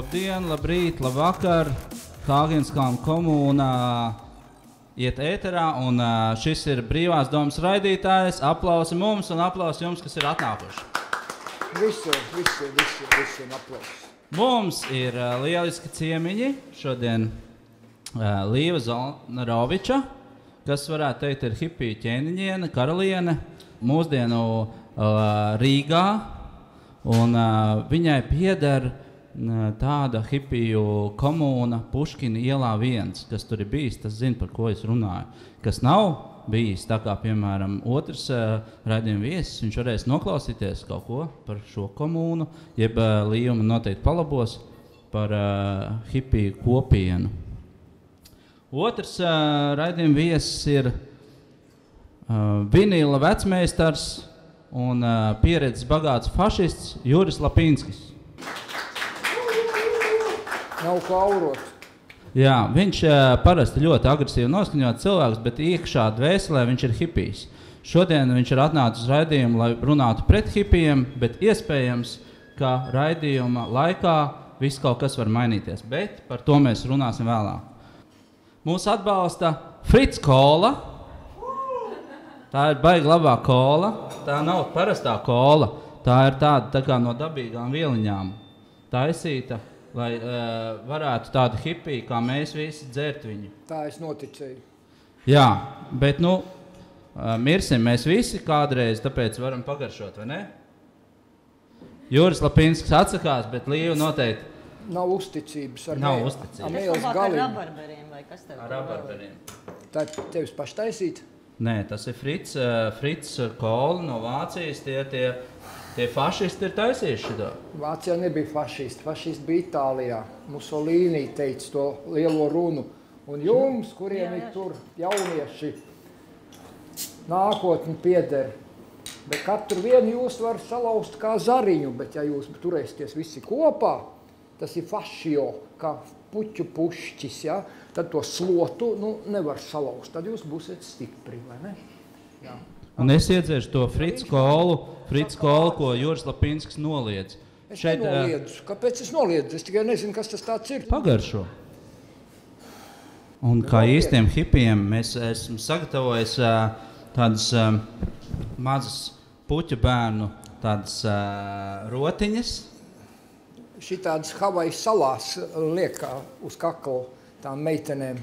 Labdien, labrīt, labvakar. Hāgenskalna komūna iet ēterā, un šis ir Brīvās domas raidītājs. Aplausi mums un aplausi jums, kas ir atnākuši. Visiem aplausi. Mums ir lieliski ciemiņi. Šodien Līva Zolnaroviča, kas varētu teikt ir hipiju ķēniņiene, karaliene, mūsdienu Rīgā, un viņai pieder tāda hipiju komūna Puškina ielā 1, kas tur ir bijis, tas zina, par ko es runāju. Kas nav bijis, tā kā, piemēram, otrs raidījuma viesis, viņš varēs noklausīties kaut ko par šo komūnu, jeb Līva man noteikti palabos par hipiju kopienu. Otrs raidījuma viesis ir vinila vecmeistars un pieredzes bagāts fašists Juris Lapinskis. Nav kā aurot. Jā, viņš parasti ļoti agresīvi noskaņot cilvēks, bet iekšā dvēselē viņš ir hipijs. Šodien viņš ir atnācis uz raidījumu, lai runātu pret hipijiem, bet iespējams, ka raidījuma laikā viss kaut kas var mainīties, bet par to mēs runāsim vēlāk. Mūs atbalsta Fritz Kola. Tā ir baigi labā kola. Tā nav parastā kola. Tā ir tāda tā kā no dabīgām vieliņām taisīta, lai varētu tādu hipiju, kā mēs visi dzert viņu. Tā es noticēju. Jā, bet mirsim mēs visi kādreiz, tāpēc varam pagaršot, vai ne? Juris Lapinskis atsakās, bet Līva noteikti. Nav uzticības. Nav uzticības. Es labāk ar rabarberiem, vai kas tev? Ar rabarberiem. Tā tevis paši taisīt? Nē, tas ir Fritz Kola no Vācijas, tie fašisti ir taisījuši šito. Vācijā nebija fašisti, fašisti bija Itālijā. Mussolini teica to lielo runu. Un jums, kuriem ir tur jaunieši, nākotni pieder. Bet katru vienu jūs var salauzt kā zariņu, bet ja jūs turēsieties visi kopā, tas ir fašio, kā puķu pušķis, ja? Tad to slotu nevar salauzt. Tad jūs būsiet stipri, vai ne? Jā. Un es iedzēšu to Fritz Kolu, ko Juris Lapinskis noliedz. Es nenoliedzu. Kāpēc es noliedzu? Es tikai nezinu, kas tas tāds ir. Pagaršo. Un kā īstiem hipijiem mēs esam sagatavojis tādas mazas puķu bērnu tādas rotiņas. Šitādas Havajas salās liekā uz kakla tām meitenēm.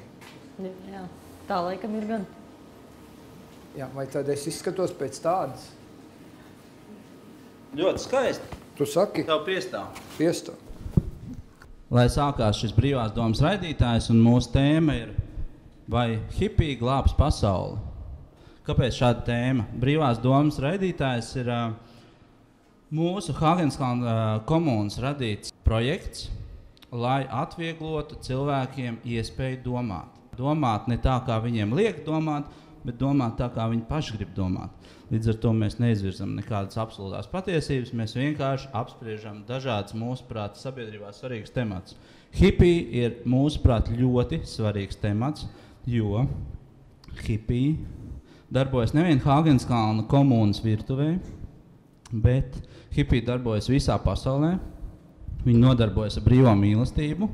Jā, tā laikam ir gan. Jā, vai tad es izskatos pēc tādas? Ļoti skaisti. Tu saki? Tev piestāv. Piestāv. Lai sākās šis Brīvās domas raidītājs, un mūsu tēma ir, vai hipija glābs pasauli? Kāpēc šāda tēma? Brīvās domas raidītājs ir mūsu Hāgenskalna komūnas radīts projekts, lai atvieglotu cilvēkiem iespēju domāt. Domāt ne tā, kā viņiem liek domāt, bet domāt tā, kā viņi paši grib domāt. Līdz ar to mēs neizvirzam nekādas absolūtās patiesības, mēs vienkārši apspriežam dažādas mūsuprāt sabiedrībā svarīgas temats. Hipija ir mūsuprāt ļoti svarīgs temats, jo hipija darbojas nevien Hāgenskalna komūnas virtuvē, bet hipija darbojas visā pasaulē. Viņi nodarbojas ar brīvo mīlestību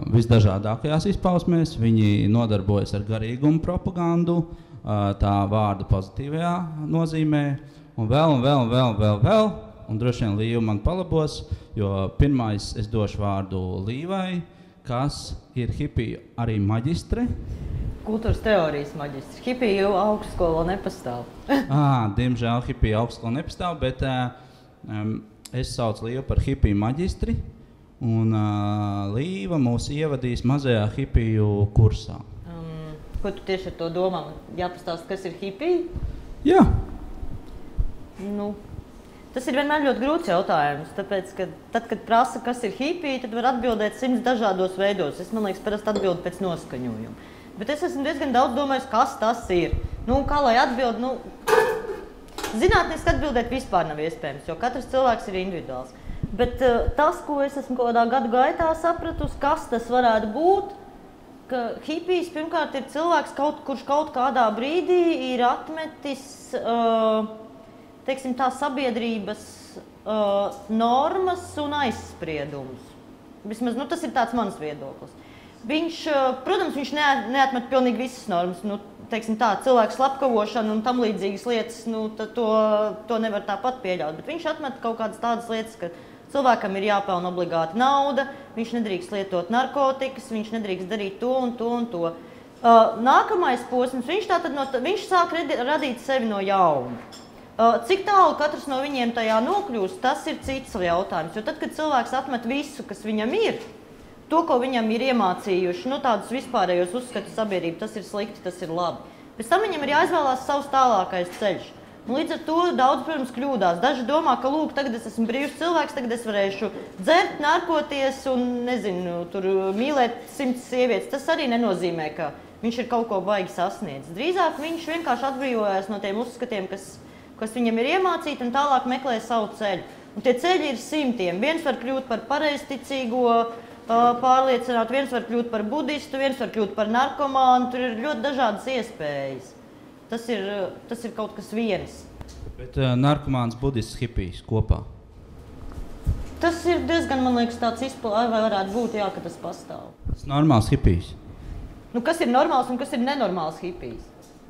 visdažādākajās izpausmēs. Viņi nodarbojas ar garīgumu propagandu, tā vārda pozitīvajā nozīmē, un vēl. Un droši vien Līva man palabos, jo pirmais es došu vārdu Līvai, kas ir hipiju arī maģistre. Kultūras teorijas maģistrs. Hipija jau augstskola nepastāv. Diemžēl hipija augstskola nepastāv, bet es saucu Līvu par hipiju maģistri, un Līva mūs ievadīs mazajā hipiju kursā. Ko tu tieši ar to domā? Jāpastāst, kas ir hipija? Jā. Tas ir vienmēr ļoti grūts jautājums, tāpēc, ka tad, kad prasa, kas ir hipija, tad var atbildēt 100 dažādos veidos. Es, man liekas, parasti atbildu pēc noskaņojuma. Bet es esmu diezgan daudz domājis, kas tas ir. Kā lai atbild, zinātniski atbildēt vispār nav iespējams, jo katrs cilvēks ir individuāls. Bet tas, ko es esmu kaut kādā gadu gaitā sapratusi, kas tas varētu būt, ka hipijs pirmkārt ir cilvēks, kurš kaut kādā brīdī ir atmetis, teiksim tā, sabiedrības normas un aizspriedumus. Vismaz, tas ir tāds mans viedoklis. Viņš, protams, viņš neatmet pilnīgi visas normas. Teiksim tā, cilvēku slepkavošana un tam līdzīgas lietas, to nevar tāpat pieļaut. Bet viņš atmet kaut kādas tādas lietas, ka cilvēkam ir jāpelna obligāti nauda, viņš nedrīkst lietot narkotikas, viņš nedrīkst darīt to un to un to. Nākamais posms, viņš sāk radīt sevi no jauna. Cik tālu katrs no viņiem tajā nokļūst, tas ir cits jautājums. Jo tad, kad cilvēks atmet visu, kas viņam ir, to, ko viņam ir iemācījuši, tādus vispārējos uzskatus sabiedrību, tas ir slikti, tas ir labi. Pēc tam viņam ir jāizvēlās savs tālākais ceļš. Līdz ar to daudz, protams, kļūdās. Daži domā, ka, lūk, tagad es esmu brīvs cilvēks, tagad es varēšu dzert, narkoties un, tur mīlēt 100 sievietes. Tas arī nenozīmē, ka viņš ir kaut ko baigi sasniedzis. Drīzāk viņš vienkārši atbrīvojās no tiem uzskatiem, kas viņam ir iemācīti, un tālāk meklē savu ceļu. Un tie ceļi ir simtiem. Viens var kļūt par pareizticīgo, pārliecināt, viens var kļūt par budistu, viens var kļūt par narkomānu, tur ir ļoti dažādas iespējas. Tas ir kaut kas viens. Bet narkomāns, budists, hipijs kopā? Tas ir diezgan, man liekas, tāds izplāts, vai varētu būt, jā, ka tas pastāv. Tas ir normāls hipijs. Kas ir normāls un kas ir nenormāls hipijs?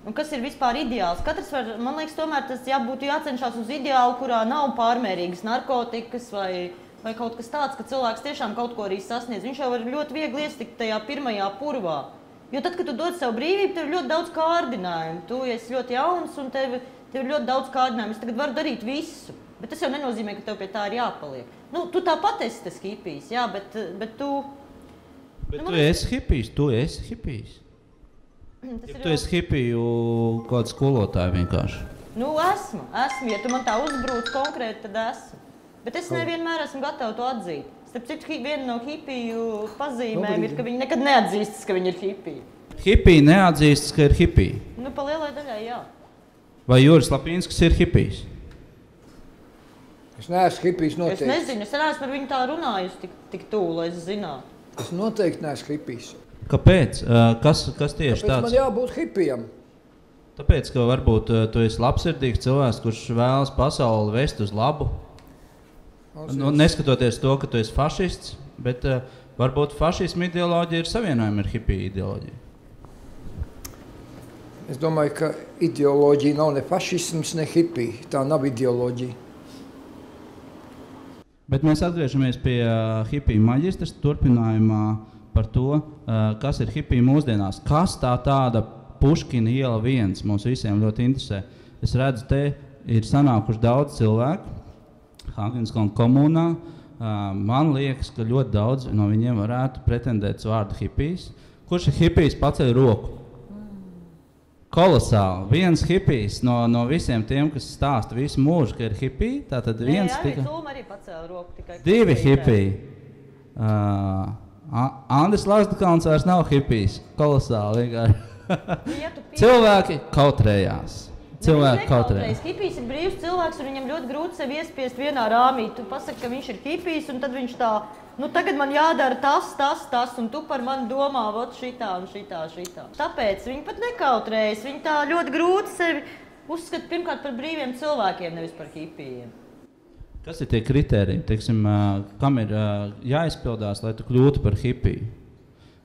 Un kas ir vispār ideāls? Katrs var, man liekas, tomēr tas būtu jācenšas uz ideālu, kurā nav pārmērīgas narkotikas vai kaut kas tāds, ka cilvēks tiešām kaut ko arī sasniedz. Viņš jau var ļoti viegli iestikt tajā pirmajā purvā. Jo tad, kad tu dod sev brīvību, tev ir ļoti daudz kārdinājumu. Tu esi ļoti jauns un tev ir ļoti daudz kārdinājumu. Es tagad varu darīt visu, bet tas jau nenozīmē, ka tev pie tā ir jāpaliek. Tu tāpat esi tas hipijs, jā, bet tu... Bet tu esi hipijs. Ja tu esi hipiju kādu skolotāju vienkārši. Esmu. Ja tu man tā uzbrūc konkrēti, tad esmu. Bet es nevienmēr esmu gatava to atzīt. Starp citu, viena no hipiju pazīmēm ir, ka viņi nekad neatzīstas, ka viņi ir hipiji. Hipiji neatzīstas, ka ir hipiji? Pa lielai daļai, jā. Vai Juris Lapīnskis ir hipijs? Es neesmu hipijs noteikti. Es nezinu, es neesmu par viņu tā runājusi tik tūlu, lai es zinātu. Es noteikti neesmu hipijs. Kāpēc? Kas tieši tāds? Man jābūt hipijam. Tāpēc, ka varbūt tu esi labsirdīgs cilvēks, kurš vēlas pasauli vest uz labu. Neskatoties to, ka tu esi fašists, bet varbūt fašisma ideoloģija ir savienojama ar hipiju ideoloģiju. Es domāju, ka ideoloģija nav ne fašisms, ne hipija. Tā nav ideoloģija. Bet mēs atgriežamies pie hipiju maģistras turpinājumā par to, kas ir hipija mūsdienās. Kas tā tāda Puškina iela 1 mums visiem ļoti interesē. Es redzu, te ir sanākuši daudz cilvēku Hāgenskalna komunā. Man liekas, ka ļoti daudz no viņiem varētu pretendēt uz vārdu hipijs. Kurš ir hipijs, paceļ roku? Kolosāli. Viens hipijs no visiem tiem, kas stāsta visu mūžu, ka ir hipiji. Tātad viens tikai... Tūma arī pacēla roku tikai. 2 hipiji. Andris Lazdakauns vairs nav hipijs. Kolosāli vienkārši. Cilvēki kautrējās. Hipijs ir brīvs cilvēks un viņam ļoti grūti sevi iespiest vienā rāmī. Tu pasaki, ka viņš ir hipijs un tad viņš tā, tagad man jādara tas un tu par mani domā, vot šitā un šitā. Tāpēc viņi pat nekautrējas, viņi tā ļoti grūti sevi uzskata pirmkārt par brīviem cilvēkiem, nevis par hipijiem. Kas ir tie kritēriji, teiksim, kam ir jāizpildās, lai tu kļūtu par hipiju?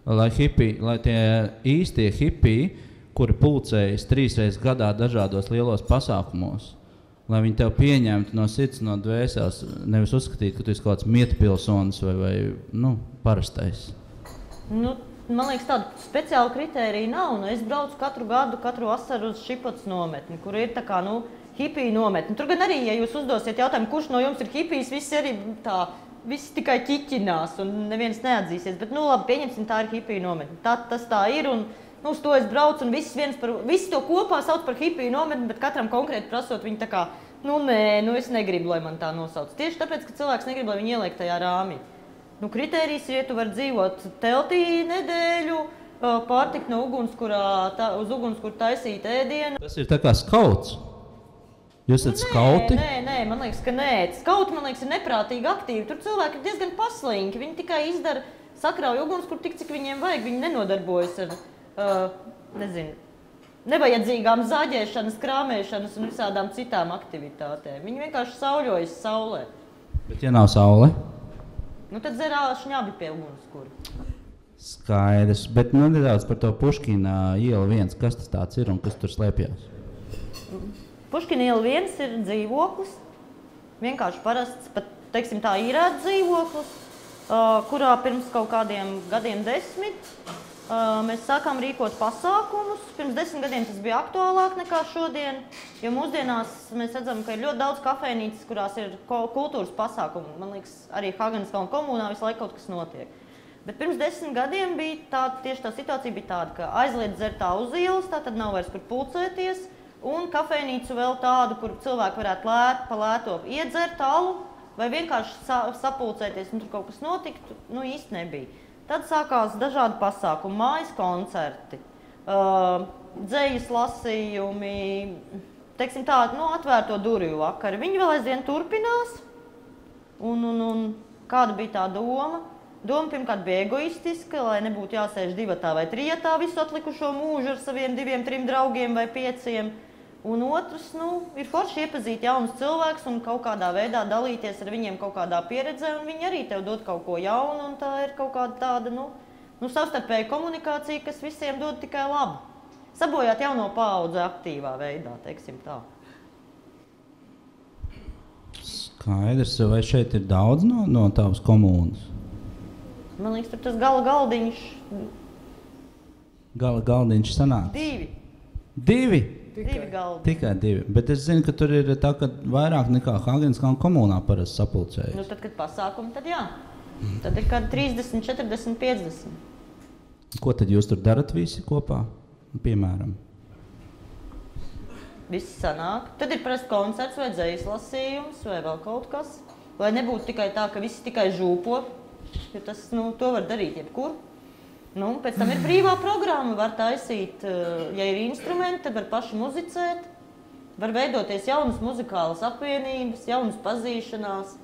Lai tie īstie hipiji, kuri pulcējas 3 reizes gadā dažādos lielos pasākumos, lai viņi tev pieņemtu no sirds, no dvēseles, nevis uzskatītu, ka tu esi kaut kāds mietpilsonis vai parastais. Man liekas, tāda speciāla kritērija nav. Es braucu katru gadu, katru vasaru uz Šipots nometni, kur ir tā kā, hipiju nometni. Tur gan arī, ja jūs uzdosiet jautājumu, kurš no jums ir hipijs, visi tikai ķiķinās un neviens neatzīsies. Bet, labi, pieņemsim, tā ir hipiju nometni. Tas tā ir un uz to es braucu un visi to kopā sauc par hipiju nometni, bet katram konkrēti prasot, viņi tā kā, es negribu, lai man tā nosauc. Tieši tāpēc, ka cilvēks negrib, lai viņi ieliek tajā rāmī. Kritērijs ir, ja tu vari dzīvot teltī nedēļu, pārtikt no uz ugunskura taisīt ēdienu. Tas ir tā kā skauts. Jūs esat skauti? Nē, man liekas, ka nē. Skauti, man liekas, ir neprātīgi aktīvi. Tur cilvēki ir diezgan paslinki. Viņi tikai sakrauj ugunskura tik, cik viņiem vajag. Viņi nenodarbojas ar nevajadzīgām zāģēšanas, krāmēšanas un visādām citām aktivitātēm. Viņi vienkārši sauļojas saulē. Bet ja nav saule? Nu, tad dzerā šņabi pie ugunskura. Skaidrs, bet nedaudz par to Puškina iela 1. Kas tas tāds ir un kas tur slēpjās? Puškina iela 1 ir dzīvoklis. Vienkārši parasts, pat, teiksim tā, īrēt dzīvoklis, kurā pirms kaut kādiem gadiem 10 mēs sākām rīkot pasākumus. Pirms 10 gadiem tas bija aktuālāk nekā šodien, jo mūsdienās mēs redzam, ka ir ļoti daudz kafejnīcas, kurās ir kultūras pasākumi. Man liekas, arī Haganskalna komunā visu laiku kaut kas notiek. Bet pirms 10 gadiem bija tieši tā situācija bija tāda, ka aizliedz dzert tā uz ielas, tā tad nav vairs kur pulcēties, un kafejnīcu vēl tādu, kur cilvēki varētu pa lēto iedzert alu, vai vienkārši sapulcēties, un tur kaut kas notiktu, nu īsti nebija. Tad sākās dažādi pasākumi, mājas koncerti, dzejas lasījumi, teiksim tā, nu, atvērto durvju vakari. Viņi vēl aizvien turpinās, un kāda bija tā doma? Doma pirmkārt bija egoistiska, lai nebūtu jāsēž 2 vai 3 visu atlikušo mūžu ar saviem 2, 3 draugiem vai 5. Un otrs, nu, ir forši iepazīt jaunus cilvēkus un kaut kādā veidā dalīties ar viņiem kaut kādā pieredzē, un viņi arī tev dod kaut ko jaunu, un tā ir kaut kāda tāda, nu savstarpēja komunikācija, kas visiem dod tikai labu. Sabojāt jauno paudzi aktīvā veidā, teiksim tā. Skaidrs, vai šeit ir daudz no tavas komunas? Man liekas, tur tas gala galdiņš. Gala galdiņš sanāk? 2. 2? 2 galdi. Tikai 2. Bet es zinu, ka tur ir tā, ka vairāk nekā Haganskalna komunā parasti sapulcējas. Nu, tad, kad pasākumi, tad jā. Tad ir kādi 30, 40, 50. Ko tad jūs tur darat visi kopā, piemēram? Viss sanāk. Tad ir parasti koncerts vai dzejas lasījums vai vēl kaut kas. Lai nebūtu tikai tā, ka visi tikai žūpo. Jo tas, nu, to var darīt jebkur. Nu, pēc tam ir brīvā programma, var taisīt, ja ir instrumenti, tad var paši muzicēt, var veidoties jaunas muzikālas apvienības, jaunas pazīšanās,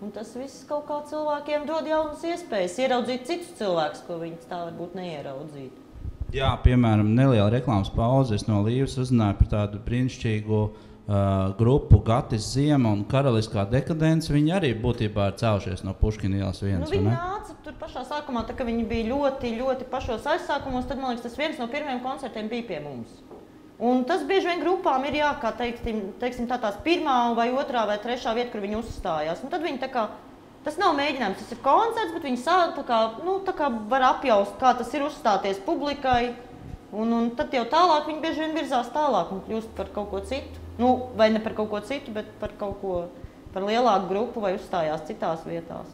un tas viss kaut kā cilvēkiem dod jaunas iespējas, ieraudzīt citus cilvēkus, ko viņi tā varbūt neieraudzītu. Jā, piemēram, neliela reklāmas pauze, es no Līvas uzzināju par tādu brīnišķīgu grupu Gatis Ziema un Karaliskā dekadence. Viņi arī būtībā ir cēlušies no Puškina ielas 1. Nu, viņi nāca tur pašā sākumā, tā, ka viņi bija ļoti, ļoti pašos aizsākumos, tad, man liekas, tas viens no pirmajiem koncertiem bija pie mums. Un tas bieži vien grupām ir jā, kā teiksim tās 1. vai 2. vai 3. vieta, kur viņi uzstājās. Un tad viņi tā kā, tas nav mēģinājums, tas ir koncerts, bet viņi tā kā var apjaust, kā tas ir uzstāties publikai. Un tad jau tālāk viņi bieži vien virzās tālāk un kļūst par kaut ko citu. Nu, vai ne par kaut ko citu, bet par kaut ko, par lielāku grupu vai uzstājās citās vietās.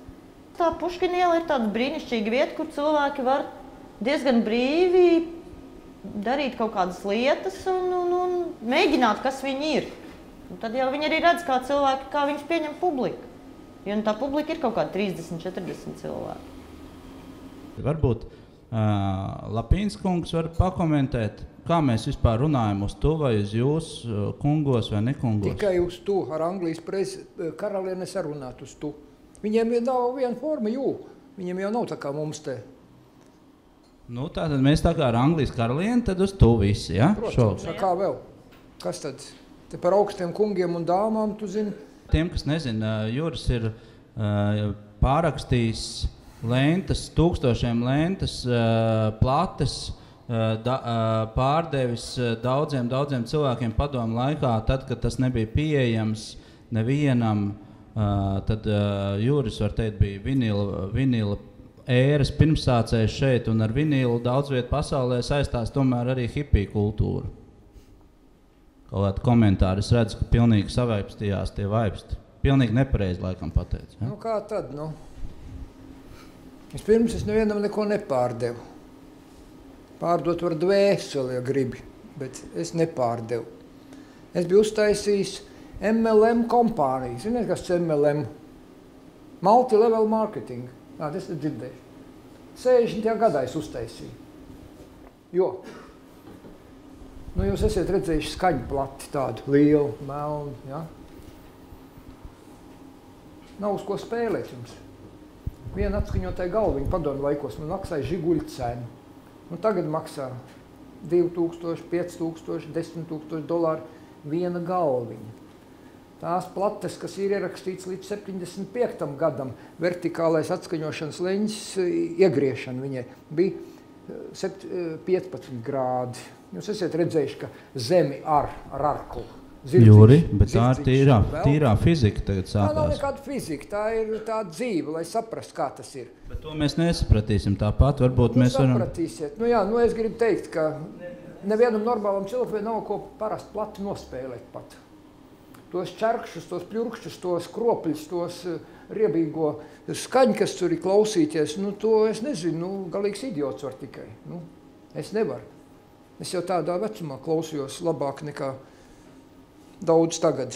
Tā Puškina iela ir tāda brīnišķīga vieta, kur cilvēki var diezgan brīvi darīt kaut kādas lietas un mēģināt, kas viņi ir. Un tad jau viņi arī redz, kā cilvēki, kā viņus pieņem publika. Jo tā publika ir kaut kādi 30, 40 cilvēki. Varbūt Lapīns kungs var pakomentēt, kā mēs vispār runājam uz tu vai uz jūs, kungos vai nekungos? Tikai uz tu, ar Anglijas karalienes runāt uz tu. Viņiem nav viena forma jū, viņiem jau nav tā kā mums te. Nu, tātad mēs tā kā ar Anglijas karalieni, tad uz tu visi, ja? Protams, kā vēl? Kas tad? Te par augstiem kungiem un dāmām, tu zini? Tiem, kas nezina, Juris ir pārakstījis lentas, tūkstošiem lentas, plates, pārdevis daudziem cilvēkiem padomu laikā, tad, kad tas nebija pieejams nevienam, tad Juris, var teikt, bija vinila ēras pirmsācējs šeit, un ar vinilu daudz vietu pasaulē saistās tomēr arī hipiju kultūra. Kaut kādi komentāri, es redzu, ka pilnīgi savaipstījās tie vaipsti. Pilnīgi nepareizi laikam pateicu. Ja? Nu kā tad, nu? Vispirms es nevienam neko nepārdevu. Pārdot var dvēseli, ja gribi, bet es nepārdevu. Es biju uztaisījis MLM kompāniju. Ziniet, kas ir MLM? Multi-level marketing. Jā, tas ir dzirdējuši. 60. gadā es uztaisīju. Jo. Nu, jūs esat redzējuši skaņu plati tādu lielu, melnu, ja? Nav uz ko spēlēt jums. Viena atskaņotāja galviņa padomu laikos man maksāja žiguļu cenu. Nu, tagad maksā 2000, 5000, $10,000 viena galviņa. tās plates, kas ir ierakstīts līdz 75. gadam, vertikālais atskaņošanas leņķis iegriešana viņai bija 15 grādi. Jūs esat redzējuši, ka zemi ar arklu. Juri, bet tā ir tīrā fizika tagad sākās. Tā nav nekāda fizika, tā ir tā dzīve, lai saprast, kā tas ir. Bet to mēs nesapratīsim tāpat, varbūt mēs varam... Sapratīsiet. Es gribu teikt, ka nevienam normālam cilvēkam nav ko parasti plati nospēlēt pat. Tos čerkšus, tos pļurkšus, tos kropļus, tos riebīgo skaņu, kas tur ir klausīties, to es nezinu, galīgs idiots var tikai. Es nevaru. Es jau tādā vecumā klausījos labāk nekā daudz tagad.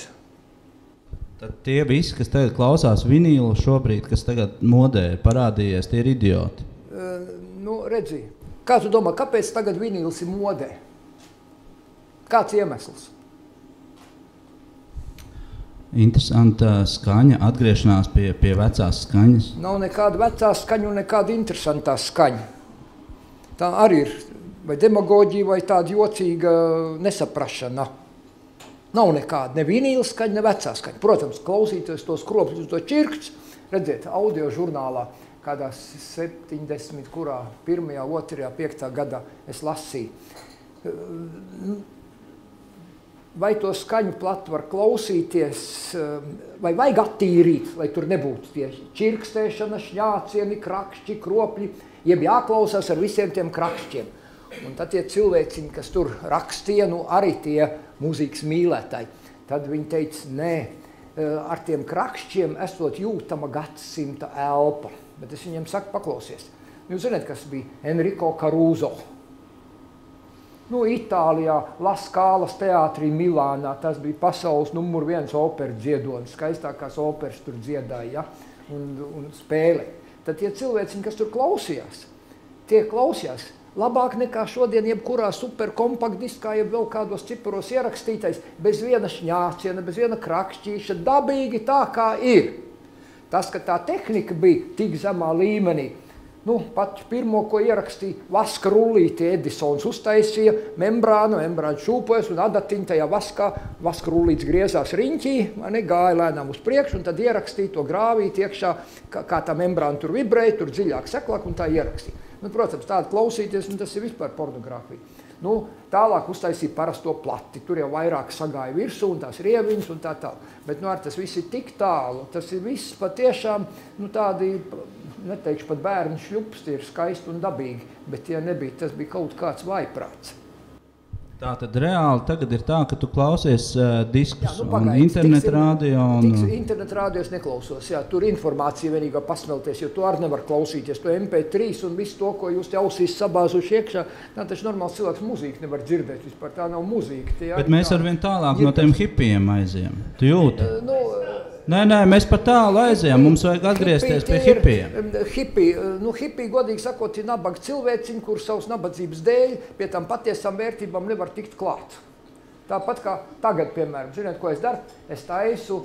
Tad tie visi, kas tagad klausās vinīlu šobrīd, kas tagad modē parādījies, tie ir idioti. Redzi, kā tu domā, kāpēc tagad vinīls ir modē? Kāds iemesls? Interesanta skaņa, atgriešanās pie vecās skaņas. Nav nekāda vecā skaņa un nekāda interesantā skaņa. Tā arī ir vai demagoģija, vai tāda jocīga nesaprašana. Nav nekāda, ne vinīla skaņa, ne vecā skaņa. Protams, klausīties tos kropļus, to čirkšķus, redziet, audio žurnālā, kādā 70, kurā 1., 2., 5. gadā es lasīju. Vai to skaņu platu var klausīties, vai vajag attīrīt, lai tur nebūtu tie čirkstēšana, šņācieni, krakšķi, kropļi, jeb jāklausās ar visiem tiem krakšķiem. Un tad tie cilvēciņi, kas tur rakstīja, arī tie mūzikas mīlētāji, tad viņi teica, nē, ar tiem krakšķiem esot jūtama gadsimta elpa. Bet es viņiem saku, paklausies. Jūs zināt, kas bija Enrico Caruso. Itālijā, La Scālas teātrī Milānā, tas bija pasaules numur 1 operu dziedonis, skaistākās operas tur dziedāja, un spēlē. Tad tie cilvēciņi, kas tur klausījās, tie klausījās labāk nekā šodien jebkurā superkompaktdiskā, jeb vēl kādos ciparos ierakstītais, bez viena šņāciena, bez viena krakšķīša, dabīgi tā, kā ir. Tas, ka tā tehnika bija tik zemā līmenī, pat pirmo, ko ierakstīja vaska rullīti, Edisons uztaisīja membrānu šūpojas un adatiņu tajā vaska rullīts griezās riņķī, gāja lēnām uz priekšu un tad ierakstīja to grāvīt iekšā, kā tā membrāna tur vibrēja, tur dziļāk, seklāk un tā ierakstīja. Protams, tādu klausīties, tas ir vispār pornogrāfija. Tālāk uztaisīja parasto plati, tur jau vairāk sagāja virsū un tās rieviņas un tā. Bet tas viss ir tik tālu, tas ir viss patiešām tādi, neteikšu pat bērnu šļupsti, ir skaisti un dabīgi, bet tie nebija, tas bija kaut kāds vaiprāts. Tā tad reāli tagad ir tā, ka tu klausies diskus un internetu rādio. Internetu rādio es neklausos, tur informācija vienīgā pasmelties, jo tu arī nevar klausīties, to MP3 un visu to, ko jūs te ausīs sabāzuši iekšā. Tā taču normāls cilvēks mūziku nevar dzirdēt, vispār tā nav mūzika. Bet mēs arvien tālāk no tiem hipijiem aiziem. Tu jūti? Nē, mēs par tālu aizējām, mums vajag atgriezties pie hipijiem. Hipiji, godīgi sakot, ir nabaga cilvēciņi, kur savas nabadzības dēļ pie tām patiesām vērtībām nevar tikt klāt. Tāpat kā tagad, piemēram, ziniet, ko es daru? Es taisu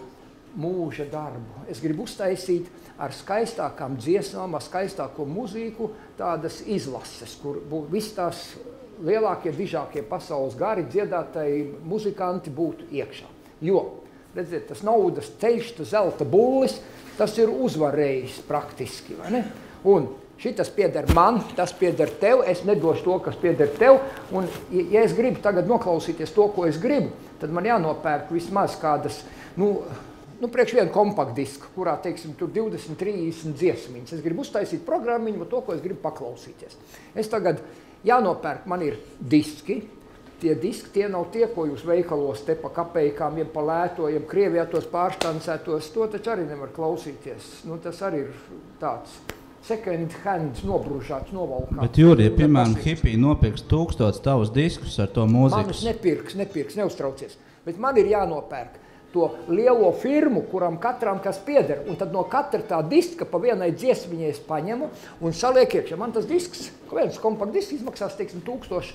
mūža darbu. Es gribu uztaisīt ar skaistākām dziesmām, ar skaistāko mūziku, tādas izlases, kur visi tās lielākie, dižākie pasaules gari dziedātāji muzikanti būtu iekšā. Jo redziet, tas naudas ceļš, tas zelta bullis, tas ir uzvarējis praktiski, vai ne? Un šitas pieder man, tas pieder tev, es nedošu to, kas pieder tev, un ja es gribu tagad noklausīties to, ko es gribu, tad man jānopērk vismaz kādas, priekš vienu kompaktdisku, kurā, teiksim, tur 20-30 dziesmiņas. Es gribu uztaisīt programmiņu, to, ko es gribu paklausīties. Es tagad jānopērk, man ir diski, tie diski, tie nav tie, ko jūs veikalos te pa kapeikām, jeb pa lēto, jeb Krievijā tos pārštancētos, to taču arī nevar klausīties. Tas arī ir tāds second hand nobružāts, novalkāts. Bet, Juri, ja, piemēram, hipiji nopirks 1000 tavus diskus ar to mūzikas. Manus nepirks, neuztraucies. Bet man ir jānopērk to lielo firmu, kuram katram kas pieder, un tad no katra tā diska pa vienai dziesmiņai es paņemu un saliek iekšā. Man tas disks, viens kompaktdisks izmaksās, teiksim, 1000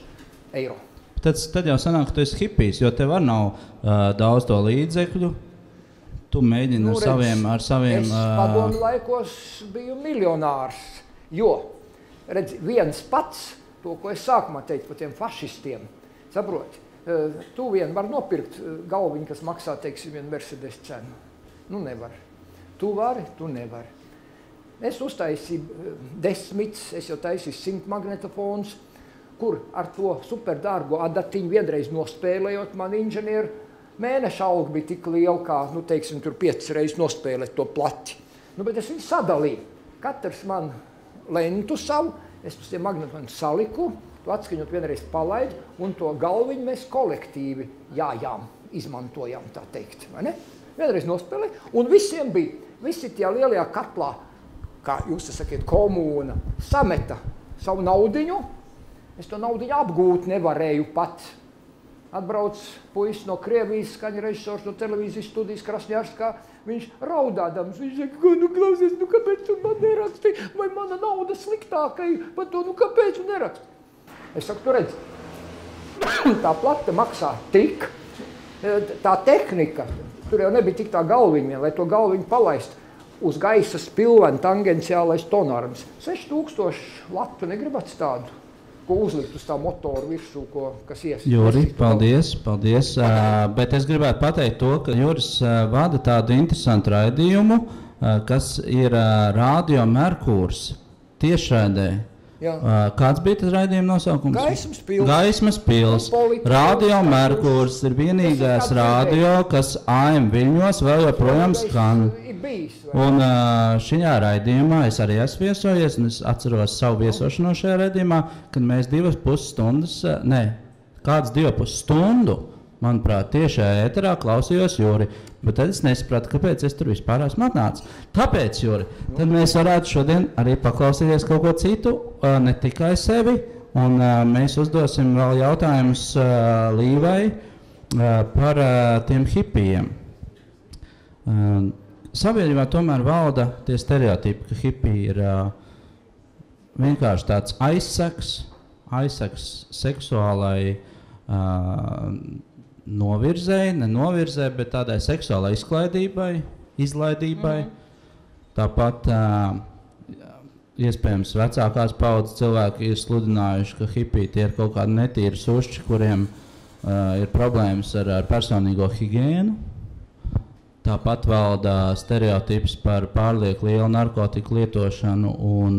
eiro. Tad jau sanāk, ka tu esi hipijs, jo tev var nav daudz to līdzekļu. Tu mēģini ar saviem... Es padomu laikos biju miljonārs, jo, redz, viens pats, to, ko es sākumā teicu par tiem fašistiem, saproti, tu vien var nopirkt galviņu, kas maksā, teiksim, vienu Mercedes cenu. Nu, nevar. Tu vari, tu nevari. Es uztaisīju 10, es jau taisīju 100 magnetofons, kur ar to superdārgo adatiņu vienreiz nospēlējot, man inženieru mēneša alga bija tik liela, kā, nu, teiksim, tur 5 reizes nospēlēt to plati. Nu, bet es viņu sadalīju. Katrs man lentu savu, es uz tiem magnetofoniem saliku, to atskaņot vienreiz palaid, un to galviņu mēs kolektīvi jājām, izmantojām, tā teikt, vai ne? Vienreiz nospēlēju, un visiem bija, visi tie lielajā katlā, kā jūs sakiet, komūna, sameta savu naudiņu, es to naudiņu apgūt nevarēju pat. Atbrauc puisis no Krievijas, skaņa režisors no televīzijas studijas Krasņārskā, viņš raudādams, viņš saka, nu klausies, nu kāpēc tu man neraksti, vai mana nauda sliktākai, par to, nu kāpēc tu neraksti? Es saku, tu redz, tā plata maksā tik, tā tehnika, tur jau nebija tik tā galviņa, lai to galviņu palaist uz gaisa spilveni tangenciālais tonārums. 6000 latu negribats tādu, ko uzlikt uz tā motoru virsū, kas Juri, paldies. Bet es gribētu pateikt to, ka Juris vada tādu interesantu raidījumu, kas ir Radio Merkurs tiešraidē. Jā. Kāds bija tas raidījuma nosaukums? Gaismas pils. Radio Merkurs ir vienīgais radio, kas AM Viļņos vēl joprojām skan. Un šajā raidījumā es arī esmu viesojies, un es atceros savu viesošanos šajā raidījumā, kad mēs 2,5 stundas, kāds 2,5 stundu, manuprāt, tiešajā ēterā klausījos Juri, bet tad es nesapratu, kāpēc es tur vispār esmu atnācis. Tāpēc, Juri, tad mēs varētu šodien arī paklausīties kaut ko citu, ne tikai sevi, un mēs uzdosim vēl jautājumus Līvai par tiem hipijiem. Sabiedrībā tomēr valda tie stereotipi, ka hipiji ir vienkārši tāds aizseks seksuālai novirzēji, nenovirzē, bet tādai seksuālai izlaidībai. Tāpat iespējams vecākās paudzes cilvēki ir sludinājuši, ka hipiji tie ir kaut kādi netīri sušķi, kuriem ir problēmas ar personīgo higiēnu. Tāpat valda stereotips par pārlieku lielu narkotiku lietošanu un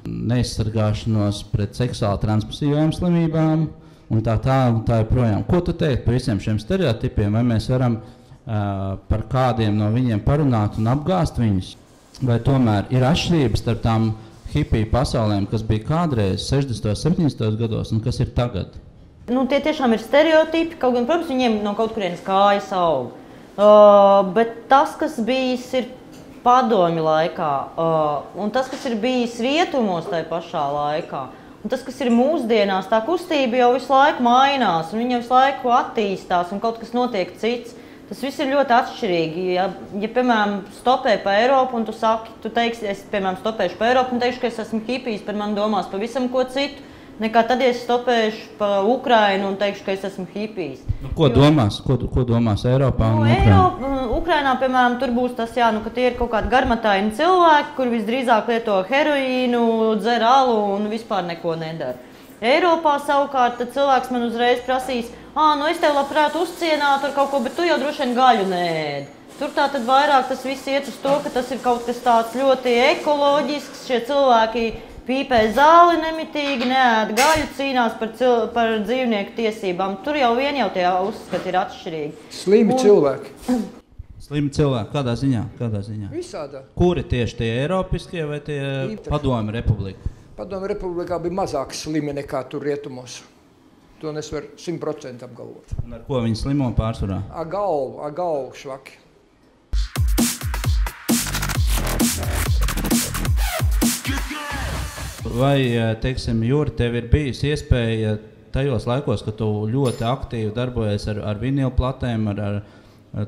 neizsargāšanos pret seksuāli transmisīvām slimībām. Un tā joprojām. Ko tu teikt par visiem šiem stereotipiem? Vai mēs varam par kādiem no viņiem parunāt un apgāzt viņus? Vai tomēr ir atšķirības starp tām hipiju pasaulēm, kas bija kādreiz 60. 70. gados un kas ir tagad? Nu, tie tiešām ir stereotipi, kaut gan, protams, viņiem no kaut kurienes kājas aug. Bet tas, kas bijis ir padomju laikā, un tas, kas ir bijis rietumos tajā pašā laikā, un tas, kas ir mūsdienās, tā kustība jau visu laiku mainās, un viņa visu laiku attīstās, un kaut kas notiek cits. Tas viss ir ļoti atšķirīgi. Ja piemēram, stopē pa Eiropu, un tu teiksi, es, piemēram, stopēšu pa Eiropu, un teikšu, ka es esmu hipijs, par mani domās pavisam ko citu, nekā tad, ja es stopēšu pa Ukrainu un teikšu, ka es esmu hipijs. Ko domās Eiropā un Ukrainā? Ukrainā, piemēram, tur būs tas, ka tie ir kaut kādi garmataini cilvēki, kur visdrīzāk lieto heroīnu, dzer alu un vispār neko nedara. Eiropā savukārt tad cilvēks man uzreiz prasīs, nu es tev labprāt uzcienātu ar kaut ko, bet tu jau droši vien gaļu neēdi. Tur tā tad vairāk tas viss iet uz to, ka tas ir kaut kas tāds ļoti ekoloģisks, šie cilvēki pīpē zāli nemitīgi, neēd gaļu, cīnās par dzīvnieku tiesībām. Tur jau tie uzskati ir atšķirīgi. Slimi cilvēki. Slimi cilvēki, kādā ziņā? Visādā. Kuri tieši tie eiropiskie vai tie Padomju Republika? Padomju Republikā bija mazāk slimi nekā tur rietumos. To es varu 100% apgalvot. Un ar ko viņi slimo pārsvarā? Ar galvu švaki. Vai, teiksim, Juri, tev ir bijis iespēja tajos laikos, kad tu ļoti aktīvi darbojies ar vinilu platēm,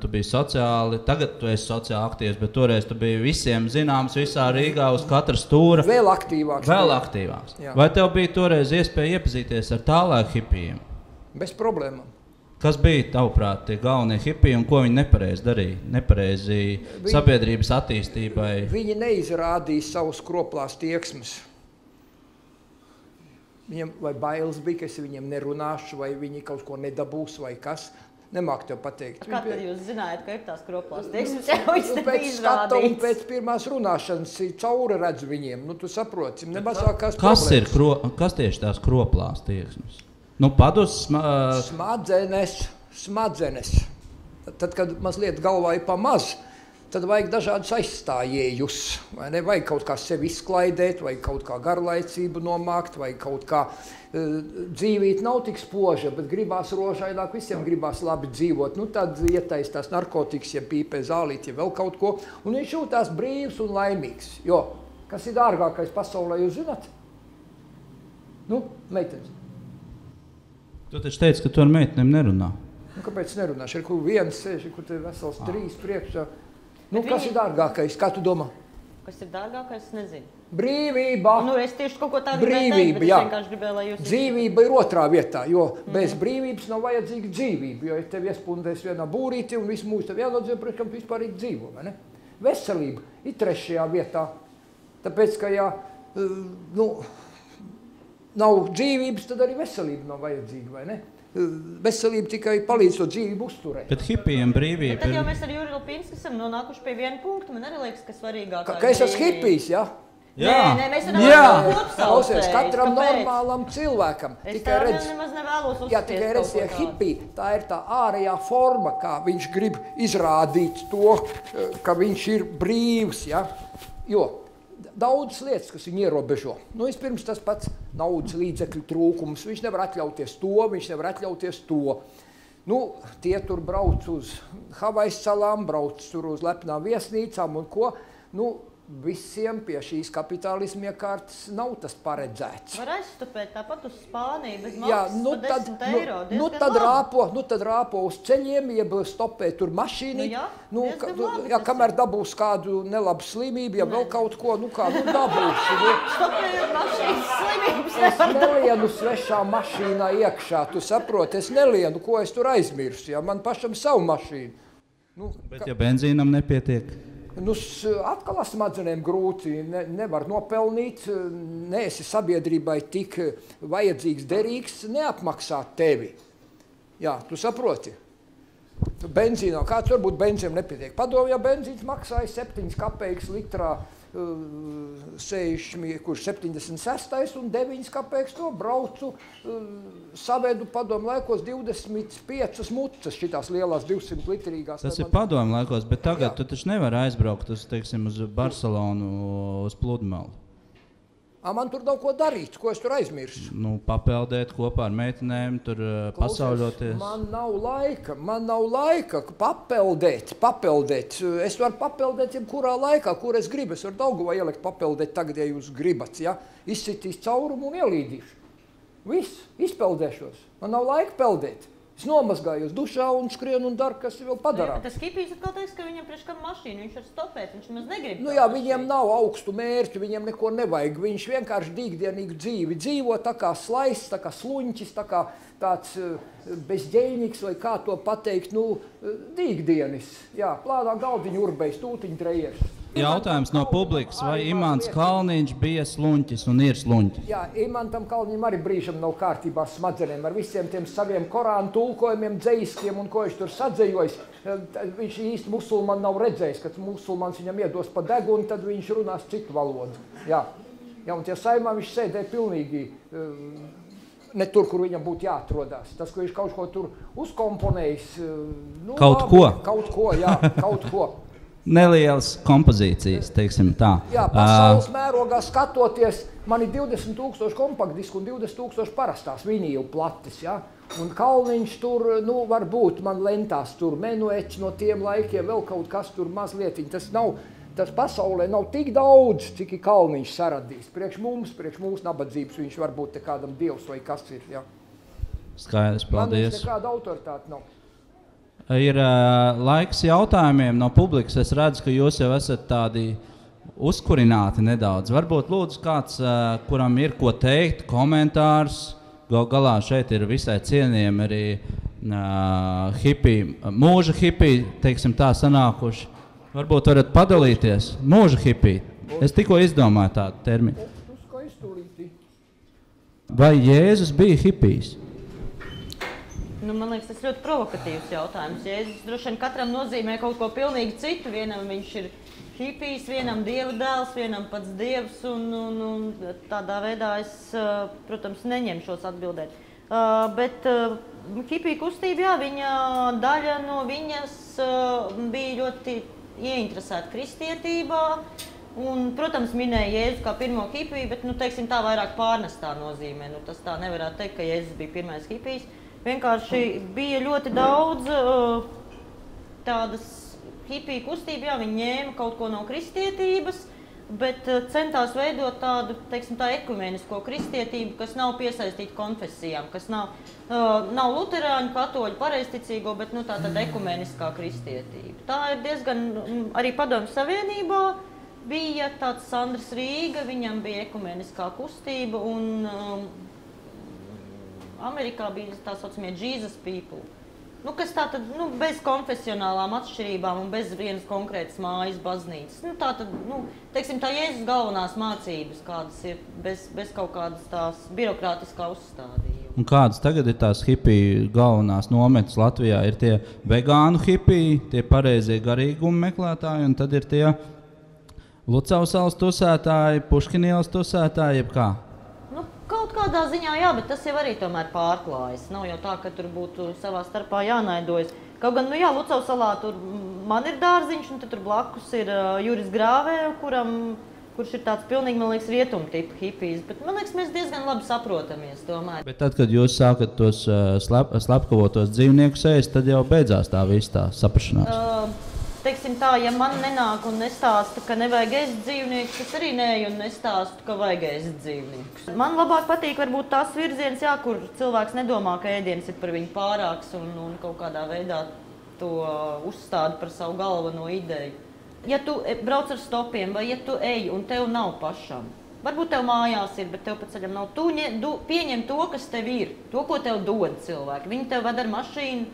tu biji sociāli, tagad tu esi sociāli aktīvs, bet toreiz tu biji visiem zināms visā Rīgā uz katra stūra. Vēl aktīvāks. Jā. Vai tev bija toreiz iespēja iepazīties ar tālāk hipijiem? Bez problēmām. Kas bija, tavuprāt, tie galvenie hipiji un ko viņi nepareizi darīja? Nepareizi sabiedrības attīstībai? Viņi neizrādīja savus kroplās tieksmes. Viņiem vai bailes bija, ka es viņiem nerunāšu, vai viņi kaut ko nedabūs, vai kas. Nemāk tev pateikt. Kā tad jūs zinājāt, ka ir tās kroplās tieksmes, jau viņš nebija Pēc skata un izrādīts? pēc pirmās runāšanas cauri redzu viņiem. Nu, tu saproti, nemazākās problēmas. Kas tieši tās kroplās tieksmes? Nu, padus... Smadzenes. Tad, kad mazliet galvā ir pamaz, tad vajag dažādus aizstājējus. Vai ne? Vajag kaut kā sevi izklaidēt, vai kaut kā garlaicību nomākt, vai kaut kā dzīvīt nav tik spoža, bet gribās rožaināk, visiem gribās labi dzīvot. Nu, tad ietaistās narkotikas, ja pīpē zālīt, ja vēl kaut ko. Un viņš jūtās brīvs un laimīgs. Jo, kas ir dārgākais pasaulē, jūs zināt? Nu, meitenes. Tu taču teici, ka tu ar meitenēm nerunā. Nu, kāpēc nerunāšu? Ir kur viens sēž, kur te vesels 3 priekšā. Nu, kas ir dārgākais? Kā tu domā? Kas ir dārgākais, es nezinu. Brīvība. Nu, es tieši kaut ko tādu Brīvība, gribēju teikt, bet jā. es vienkārši gribēju, lai jūs... Dzīvība ir otrā vietā, jo bez brīvības nav vajadzīga dzīvība. Jo, ja tev iespundēs vienā būrīti un visu mūžu tev jānodzīvo, protams, tu vispārīgi dzīvo, vai ne? Veselība ir 3. vietā. Tāpēc, ka, ja nav dzīvības, tad arī veselība nav vajadzīga, vai ne? Veselība tikai palīdz to dzīvību uzturēt. Bet hipijiem brīvība Tad jau mēs ar Juri Lupinski esam nonākuši pie viena punkta. Man arī liekas, ka svarīgākā Ka es esmu hipijs, jā? Nē, mēs varam Klausies, kopsaucējus. katram Kāpēc? normālam cilvēkam. Es tā nemaz nevēlos uzspiest Jā, tikai redz, tie hipiji, tā ir tā ārējā forma, kā viņš grib izrādīt to, ka viņš ir brīvs, ja? Jo daudzas lietas, kas viņu ierobežo. Nu, vispirms tas pats naudas līdzekļu trūkums. Viņš nevar atļauties to, viņš nevar atļauties to. Nu, tie tur brauc uz Havaju salām, brauc tur uz lepnām viesnīcām un ko. Nu, visiem pie šīs kapitālisma iekārtas nav tas paredzēts. Var aizstupēt tāpat uz Spāniju bez Jā, maksas par 10 eiro. Tad rāpo uz ceļiem, jeb stopē tur mašīni. Kamēr dabūs kādu nelabu slimību, ja vēl kaut ko, dabūs. Stopējot mašīnas slimības. Es nelienu svešā mašīnā iekšā, tu saproti, es nelienu, ko es tur aizmirsu, ja man pašam savu mašīnu. Bet ja benzīnam nepietiek? Atkal ar smadzenēm grūti, nevar nopelnīt, neesi sabiedrībai tik vajadzīgs derīgs, neapmaksāt tevi. Jā, tu saproti. Benzīnā, kāds varbūt benzīnam nepietiek? Padomju, ja benzīns maksāja 7 kapeikas litrā, 76. un 9 kapeikas to braucu, savedu padomu laikos 25 mucas šitās lielās 200 litrīgās. Tas ir padomu laikos, bet tagad tu taču nevar aizbraukt uz Barcelonu uz pludmali. Man tur nav ko darīt, ko es tur aizmirsu. Papeldēt kopā ar meitenēm, tur pasauļoties. Man nav laika papeldēt. Es varu papeldēt jebkurā laikā, kur es gribu. Es varu Daugavā ielikt papeldēt tagad, ja jūs gribat. Ja? Izsitīs caurumu un ielīdīšu. Viss, izpeldēšos. Man nav laika peldēt. Es nomazgājos dušā un skrienu un daru, kas vēl padarām. Tas hipijs atkal teiks, ka viņam priekš kam mašīnu, viņš var stopēt, viņš nemaz negrib. Viņiem nav augstu mērķu, viņiem neko nevajag. Viņš vienkārši dīgdienīgu dzīvi dzīvo, tā kā slaiss, tā kā sluņķis, tā kā tāds bezģēnīgs, vai kā to pateikt, dīgdienis. Jā, plānā galdiņu urbējs, tūtiņu trejieši. Jautājums no publikas, vai Imants Kalniņš bija sluņķis un ir sluņķis? Jā, Imantam Kalniņam arī brīžam nav kārtībā smadzenēm ar visiem tiem saviem Korānu tulkojumiem, dzejiskiem un ko viņš tur sadzejojis. Viņš īsti musulmani nav redzējis, kad musulmans viņam iedos pa degunu, tad viņš runās citu valodu. Jā, un tie saimā viņš sēdēja pilnīgi ne tur, kur viņam būtu jāatrodās. Tas, ko viņš kaut ko tur uzkomponējis. Kaut ko, jā, kaut ko. Nelielas kompozīcijas, teiksim tā. Jā, pasaules mērogā skatoties, man ir 20,000 kompaktdisku un 20,000 parastās vinīlu plates, ja? Un Kalniņš tur, varbūt man lentās tur menueķi no tiem laikiem, vēl kaut kas tur mazlietiņ. Tas pasaulē nav tik daudz, cik ir Kalniņš saradījis. Priekš mūsu nabadzības viņš varbūt te kādam dievs vai kas ir, ja? Skaidrs, paldies. Man nekāda autoritāte nav. Ir laiks jautājumiem no publikas. Es redzu, ka jūs jau esat tādi uzkurināti nedaudz. Varbūt lūdzu kāds, kuram ir ko teikt, komentārs. Galā šeit ir visai cienījami arī mūža hipiji, teiksim tā, sanākuši. Varbūt varat padalīties. Mūža hipiji. Es tikko izdomāju tādu terminu. vai Jēzus bija hipijs? Nu, man liekas, tas ļoti provokatīvs jautājums. Jēzus droši vien katram nozīmē kaut ko pilnīgi citu. Vienam viņš ir hipijs, vienam dieva dēls, vienam pats dievs. Un tādā veidā es, protams, neņemšos atbildēt. Bet hipiju kustība, jā, viņa daļa no viņas bija ļoti ieinteresēta kristietībā. Un, protams, minēja Jēzus kā pirmo hipiju, bet, nu, teiksim, tā vairāk pārnestā nozīmē. Nu, tas tā nevarētu teikt, ka Jēzus bija pirmais hipijs. Vienkārši bija ļoti daudz tādas hipiju kustība, jā, viņi ņēma kaut ko no kristietības, bet centās veidot tādu, teiksim, tā ekumenisko kristietību, kas nav piesaistīta konfesijām, kas nav luterāņu, katoļu, pareizticīgo, bet, nu, tā tad ekumeniskā kristietība. Tā ir diezgan, arī Padomju Savienībā bija tāds Sandrs Rīga, viņam bija ekumeniskā kustība un Amerikā bija tā saucamie Jesus people, nu, kas tā tad, nu, bez konfesionālām atšķirībām un bez vienas konkrētas mājas baznīcas. Nu, tā tad, nu, teiksim, tā Jēzus galvenās mācības, kādas ir bez kaut kādas tās birokrātiskā uzstādījuma. Un kādas tagad ir tās hipiju galvenās nometnes Latvijā? Ir tie vegānu hipiji, tie pareizie garīguma meklētāji, un tad ir tie Lucavsalas tusētāji, Puškinielas tusētāji, jeb kā? Kaut kādā ziņā, jā, bet tas jau arī tomēr pārklājas. Nav jau tā, ka tur būtu savā starpā jānaidojas. Kaut gan, nu jā, Lucavsalā tur man ir dārziņš, un tad tur blakus ir Juris Grāvē, kurš ir tāds pilnīgi, man liekas, rietumtipa hipijs. Bet, man liekas, mēs diezgan labi saprotamies tomēr. Bet tad, kad jūs sākat tos slepkavotos dzīvniekus ēst, tad jau beidzās tā viss tā saprašanās. Teiksim tā, ja man nenāk un nestāsta, ka nevajag ēst dzīvniekus, es arī neeju un nestāstu, ka vajag ēst dzīvniekus. Man labāk patīk varbūt tās virziens, jā, kur cilvēks nedomā, ka ēdiens ir par viņu pārāks un kaut kādā veidā to uzstāda par savu galveno ideju. Ja tu brauc ar stopiem vai ja tu ej un tev nav pašam, varbūt tev mājās ir, bet tev pa ceļam nav, tu pieņem to, kas tev ir, to, ko tev dod cilvēki. Viņi tev ved ar mašīnu,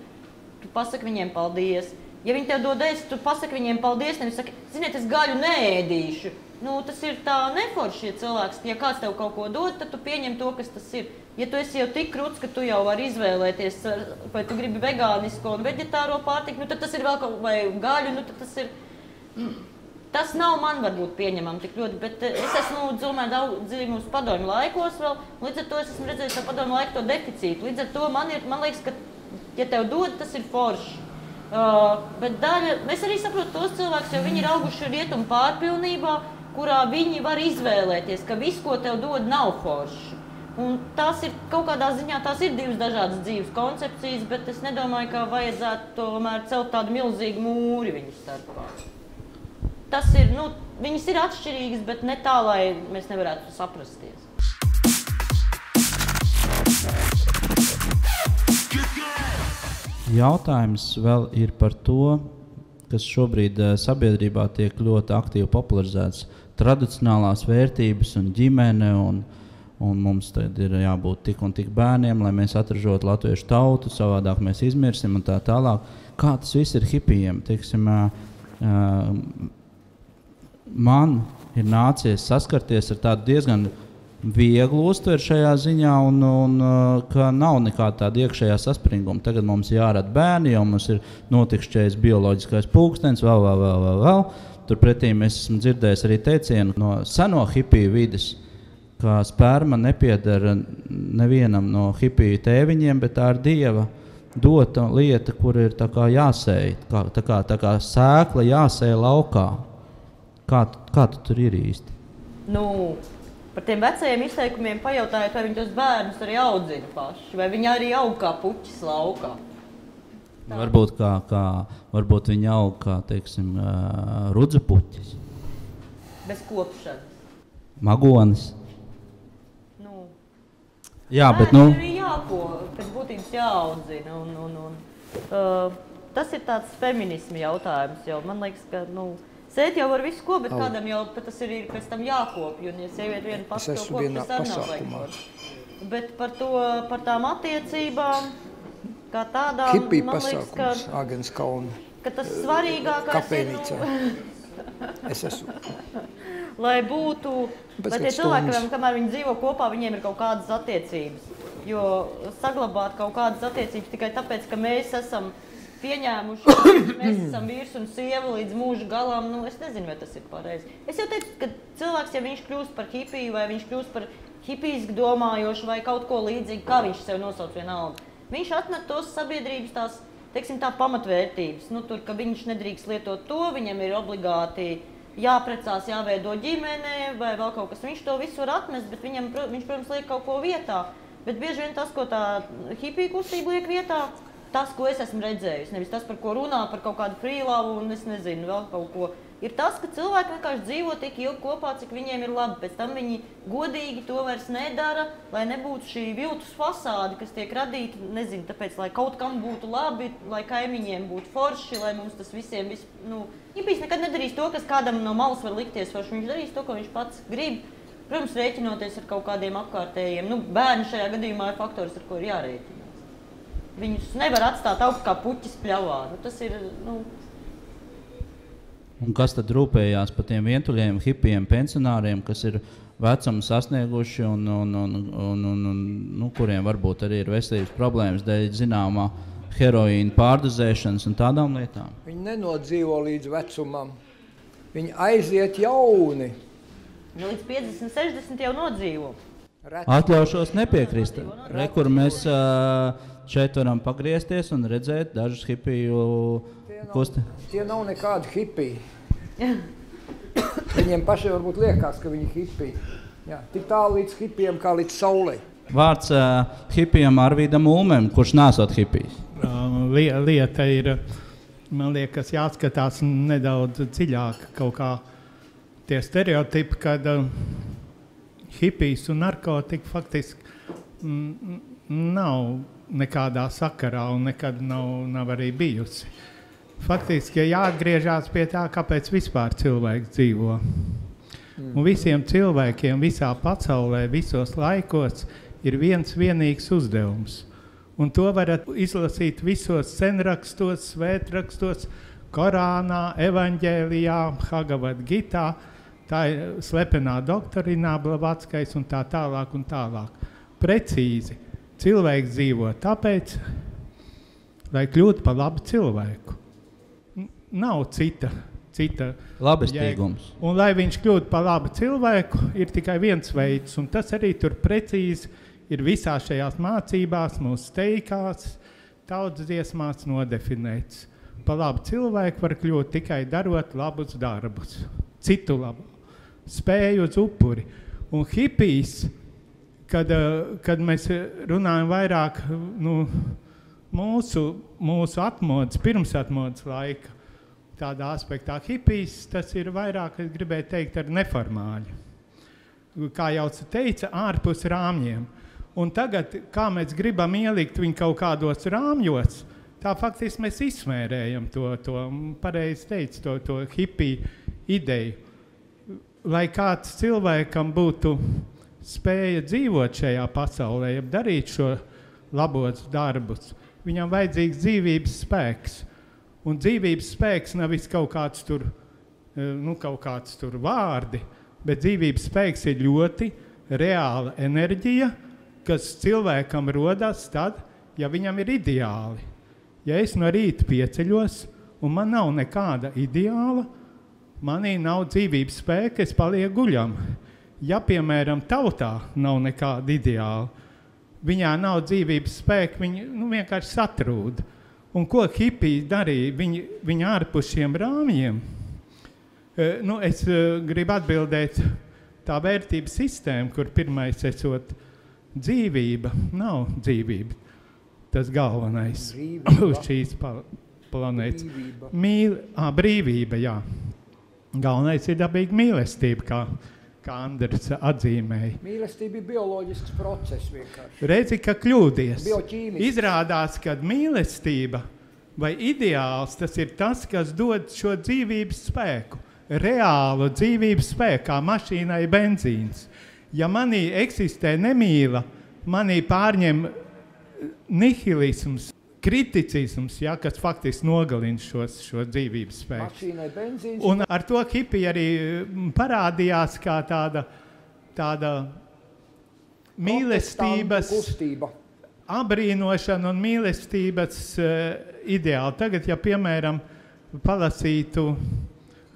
tu pasaki viņiem paldies. Ja viņi tev dod ēst, tu pasaki viņiem paldies, nevis saki, ziniet, es gaļu neēdīšu. Nu, tas ir tā neforši, ja cilvēks, ja kāds tev kaut ko dod, tad tu pieņem to, kas tas ir. Ja tu esi jau tik kruts, ka tu jau vari izvēlēties, vai tu gribi vegānisko un veģetāro pārtiku, nu tad tas ir vēl kaut vai gaļu, nu tad tas ir... Tas nav man varbūt pieņemam tik ļoti, bet es esmu, domāju, daudz dzīvumus padomju laikos vēl, līdz ar to es esmu redzējis ar padomju laiku to deficītu. Līdz ar to man liekas, ka, ja tev dod, tas ir forši. Bet daļa, es arī saprotu tos cilvēkus, jo viņi ir auguši rietumu pārpilnībā, kurā viņi var izvēlēties, ka viss, ko tev dod, nav forši. Un tās ir kaut kādā ziņā, tās ir divas dažādas dzīves koncepcijas, bet es nedomāju, ka vajadzētu tomēr celt tādu milzīgu mūri viņu starpā. Tas ir, nu, viņas ir atšķirīgas, bet ne tā, lai mēs nevarētu saprasties. Jautājums vēl ir par to, kas šobrīd sabiedrībā tiek ļoti aktīvi popularizēts. Tradicionālās vērtības un ģimene, un mums tad ir jābūt tik un tik bērniem, lai mēs atražotu latviešu tautu, savādāk mēs izmirsim un tā tālāk. Kā tas viss ir hipijiem? Teiksim, man ir nācies saskarties ar tādu diezgan vieglu uztveri šajā ziņā, un ka nav nekāda tāda iekšējā saspringuma. Tagad mums jārada bērni, jo mums ir notikšķējis bioloģiskais pulkstenis, vēl. Turpretī mēs esam dzirdējis arī teicienu no seno hipiju vides, ka sperma nepiedara nevienam no hipiju tēviņiem, bet tā ir Dieva dota lieta, kur ir tā kā jāsēj, tā kā sēkla jāsēj laukā. Kā tu tur ir īsti? Nu, par tiem vecajiem izteikumiem pajautājot, vai viņi tos bērnus arī audzina paši, vai viņi arī aug kā puķis laukā. Varbūt viņi aug kā, teiksim, rudzu puķis. Bez kopšanas. Magonis. Nu, jā, bet nu... arī pēc būtības jāaudzina. Tas ir tāds feminisma jautājums, jo man liekas, ka, nu, sēt jau var visu ko, bet kādam jau tas ir pēc tam jākopj, un ja sievieti viena pats to kopj, tas arī nav laiks. Bet par tām attiecībām, kā tādām, hipiju man liekas, pasākums, Āgenskalna ka tas svarīgākais kapelīcā. Es esmu. Lai būtu, lai tie cilvēki, kamēr viņi dzīvo kopā, viņiem ir kaut kādas attiecības. Jo saglabāt kaut kādas attiecības tikai tāpēc, ka mēs esam pieņēmuši, mēs esam vīrs un sieva līdz mūža galam, nu es nezinu, vai tas ir pareizi. Es jau teicu, ka cilvēks, ja viņš kļūst par hipiju, vai viņš kļūst par hipijski domājošu, vai kaut ko līdzīgi, kā viņš sev nosauc vienalga, viņš atmet tos sabiedrības tās, teiksim, tā pamatvērtības, nu tur, ka viņš nedrīkst lietot to, viņam ir obligāti jāprecās, jāveido ģimene, vai vēl kaut kas, viņš to visu var atmest, bet viņš, protams, liek kaut ko vietā, bet bieži vien tas, ko tā hipija kustība liek vietā, tas, ko es esmu redzējusi, nevis tas, par ko runā, par kaut kādu frīlavu un es nezinu, vēl kaut ko, ir tas, ka cilvēki vienkārši dzīvo tik ilgi kopā, cik viņiem ir labi. Pēc tam viņi godīgi to vairs nedara, lai nebūtu šī viltus fasāde, kas tiek radīta, nezinu, tāpēc, lai kaut kam būtu labi, lai kaimiņiem būtu forši, lai mums tas visiem, hipijs nekad nedarīs to, kas kādam no malas var likties forši, viņš darīs to, ko viņš pats grib. Protams, rēķinoties ar kaut kādiem apkārtējiem, bērni šajā gadījumā ir faktors, ar ko ir jārēķinās. Viņus nevar atstāt augt kā puķis pļavā. Tas ir, Un kas tad rūpējās par tiem vientuļiem hipijiem pensionāriem, kas ir vecumu sasnieguši un kuriem varbūt arī ir veselības problēmas dēļ zināmā heroīna pārdozēšanas un tādām lietām? Viņi nenodzīvo līdz vecumam. Viņi aiziet jauni. Līdz 50, 60 jau nodzīvo. Atļaušos nepiekrist. Kur mēs šeit varam pagriezties un redzēt dažus hipiju kusti. Tie nav nekādi hipiji. Viņiem pašiem varbūt liekas, ka viņi hipiji. Jā, tik tālu līdz hipijiem kā līdz saulei. Vārds hipijam Arvīdam Ulmem, kurš nesot hipijs. Lieta ir, man liekas, jāskatās nedaudz dziļāk kaut kā tie stereotipi, kad hipijs un narkotika faktiski nav nekādā sakarā un nekad nav arī bijusi. Faktiski jāatgriežās pie tā, kāpēc vispār cilvēks dzīvo. Un visiem cilvēkiem visā pasaulē, visos laikos ir viens vienīgs uzdevums. Un to varat izlasīt visos senrakstos, svētrakstos, Korānā, Evaņģēlijā, Hagavad Gitā, tā ir slepenā doktorinā, Blavatskais un tā tālāk un tālāk. Precīzi. Cilvēks dzīvo tāpēc, lai kļūtu par labu cilvēku. Nav cita labestīgums. Un lai viņš kļūtu par labu cilvēku, ir tikai viens veids, un tas arī tur precīzi ir visā šajās mācībās, mūsu teikās, tautas dziesmās nodefinēts. Par labu cilvēku var kļūt tikai darot labus darbus, citu labu, spēju uz upuri. Un hipijs, kad mēs runājam vairāk mūsu atmodas, pirmsatmodas laika, tādā aspektā hipijs, tas ir vairāk, es gribēju teikt, ar neformāļu. Kā jau teica, ārpus rāmjiem. Un tagad, kā mēs gribam ielikt viņu kaut kādos rāmjos, tā faktiski mēs izsmērējam to pareizi teica, to hipiju ideju. Lai kāds cilvēkam būtu spēja dzīvot šajā pasaulē, ja darīt šo labos darbus, viņam vajadzīgs dzīvības spēks. Un dzīvības spēks nav kaut kāds tur vārdi, bet dzīvības spēks ir ļoti reāla enerģija, kas cilvēkam rodas tad, ja viņam ir ideāli. Ja es no rīta pieceļos un man nav nekāda ideāla, manī nav dzīvības spēka, es palieku guļam. Ja, piemēram, tautā nav nekāda ideāla, viņā nav dzīvības spēka, viņi vienkārši satrūda. Un ko hipiji darīja? Viņi ārpus šiem rāmjiem. Es gribu atbildēt tā vērtības sistēma, kur pirmais esot dzīvība, nav dzīvība. Tas galvenais uz šīs planētas. Brīvība, jā. Galvenais ir dabīga mīlestība, kā Andris atzīmēja. Mīlestība ir bioloģisks process vienkārši. Redzi, ka kļūdies. Bioķīmisks. Izrādās, ka mīlestība vai ideāls, tas ir tas, kas dod šo dzīvības spēku. Reālu dzīvības spēku, kā mašīnai benzīns. Ja manī eksistē nemīla, manī pārņem nihilisms, kriticisms, ja, kas faktiski nogalina šo dzīvības spēku. Mašīnai benzīns. Un ar to hipija arī parādījās kā tāda mīlestības, abrīnošana un mīlestības ideāli. Tagad, ja piemēram palasītu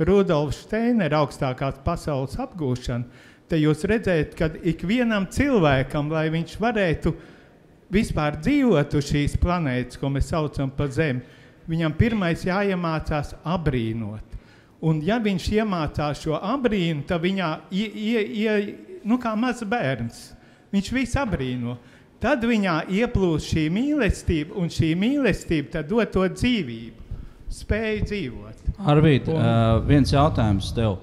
Rudolfa Steinera augstākās pasaules apgūšanu, tad jūs redzētu, ka ikvienam cilvēkam, lai viņš varētu vispār dzīvot uz šīs planētas, ko mēs saucam par Zemi, viņam pirmais jāiemācās abrīnot. Un ja viņš iemācās šo abrīnu, tad viņā, kā mazs bērns, viņš visu abrīno. Tad viņā ieplūst šī mīlestība, un šī mīlestība tad dod to dzīvību, spēju dzīvot. Arvīd, viens jautājums tev.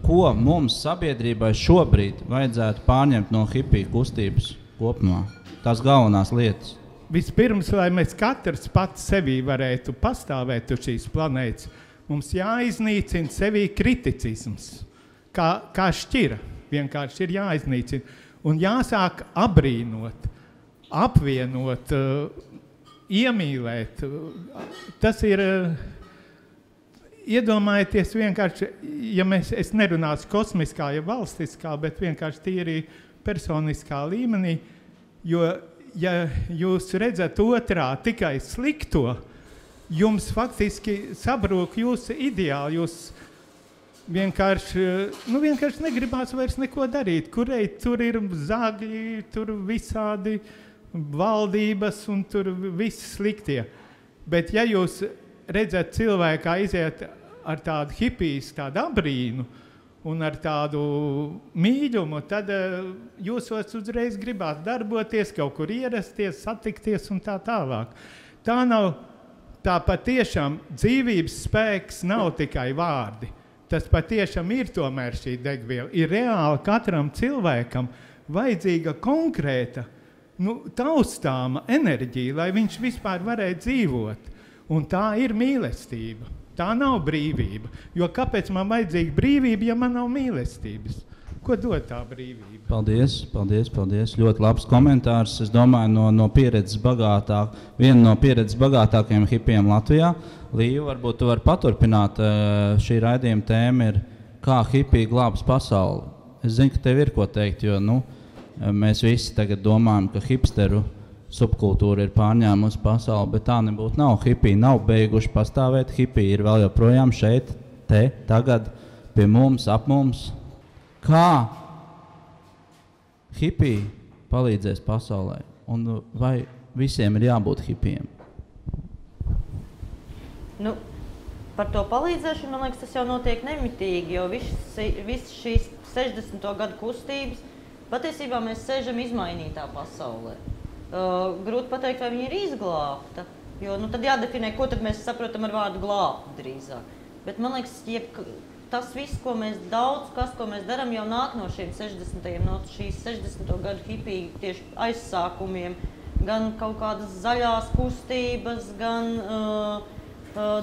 Ko mums sabiedrībai šobrīd vajadzētu pārņemt no hipiju kustības kopumā? Tās galvenās lietas. Vispirms, lai mēs katrs pats sevī varētu pastāvēt uz šīs planētas, mums jāiznīcina sevī kriticisms. Kā šķira, vienkārši ir jāiznīcina. Un jāsāk abrīnot, apvienot, iemīlēt. Tas ir, iedomājieties vienkārši, ja es nerunāšu kosmiskā, ja valstiskā, bet vienkārši tīri personiskā līmenī, jo, ja jūs redzat otrā tikai slikto, jums faktiski sabrūk jūsu ideāli, jūs vienkārši negribās vairs neko darīt. Tur ir zagļi, tur visādi valdības un tur visi sliktie. Bet ja jūs redzat cilvēkā iziet ar tādu hipijas, tādu abrīnu, un ar tādu mīļumu, tad jūsos uzreiz gribās darboties, kaut kur ierasties, satikties un tā tālāk. Tā patiešām dzīvības spēks nav tikai vārdi. Tas patiešām ir tomēr šī degviela. Ir reāli katram cilvēkam vajadzīga konkrēta, taustāma enerģija, lai viņš vispār varētu dzīvot. Un tā ir mīlestība. Tā nav brīvība. Jo kāpēc man vajadzīga brīvība, ja man nav mīlestības? Ko dod tā brīvība? Paldies. Ļoti labs komentārs. Es domāju, no pieredzes viena no pieredzes bagātākajiem hipiem Latvijā. Līva, varbūt tu vari paturpināt. Šī raidījuma tēma ir, kā hipija glābs pasauli. Es zinu, ka tev ir ko teikt, jo mēs visi tagad domājam, ka hipsteru subkultūra ir pārņēmusi pasauli, bet tā nebūtu nav. Hipiji nav beiguši pastāvēt, hipiji ir vēl joprojām šeit, tagad, pie mums, ap mums. Kā hipiji palīdzēs pasaulē? Un vai visiem ir jābūt hipijiem? Par to palīdzēšanu, man liekas, tas jau notiek nemitīgi, jo viss šīs 60. gadu kustības, patiesībā mēs sēžam izmainītā pasaulē. Grūti pateikt, vai viņa ir izglābta, jo tad jādefinē, ko tad mēs saprotam ar vārdu glābt drīzāk. Bet man liekas, tas viss, ko mēs darām, jau nāk no šīs 60. gadu hipiju tieši aizsākumiem, gan kaut kādas zaļās kustības, gan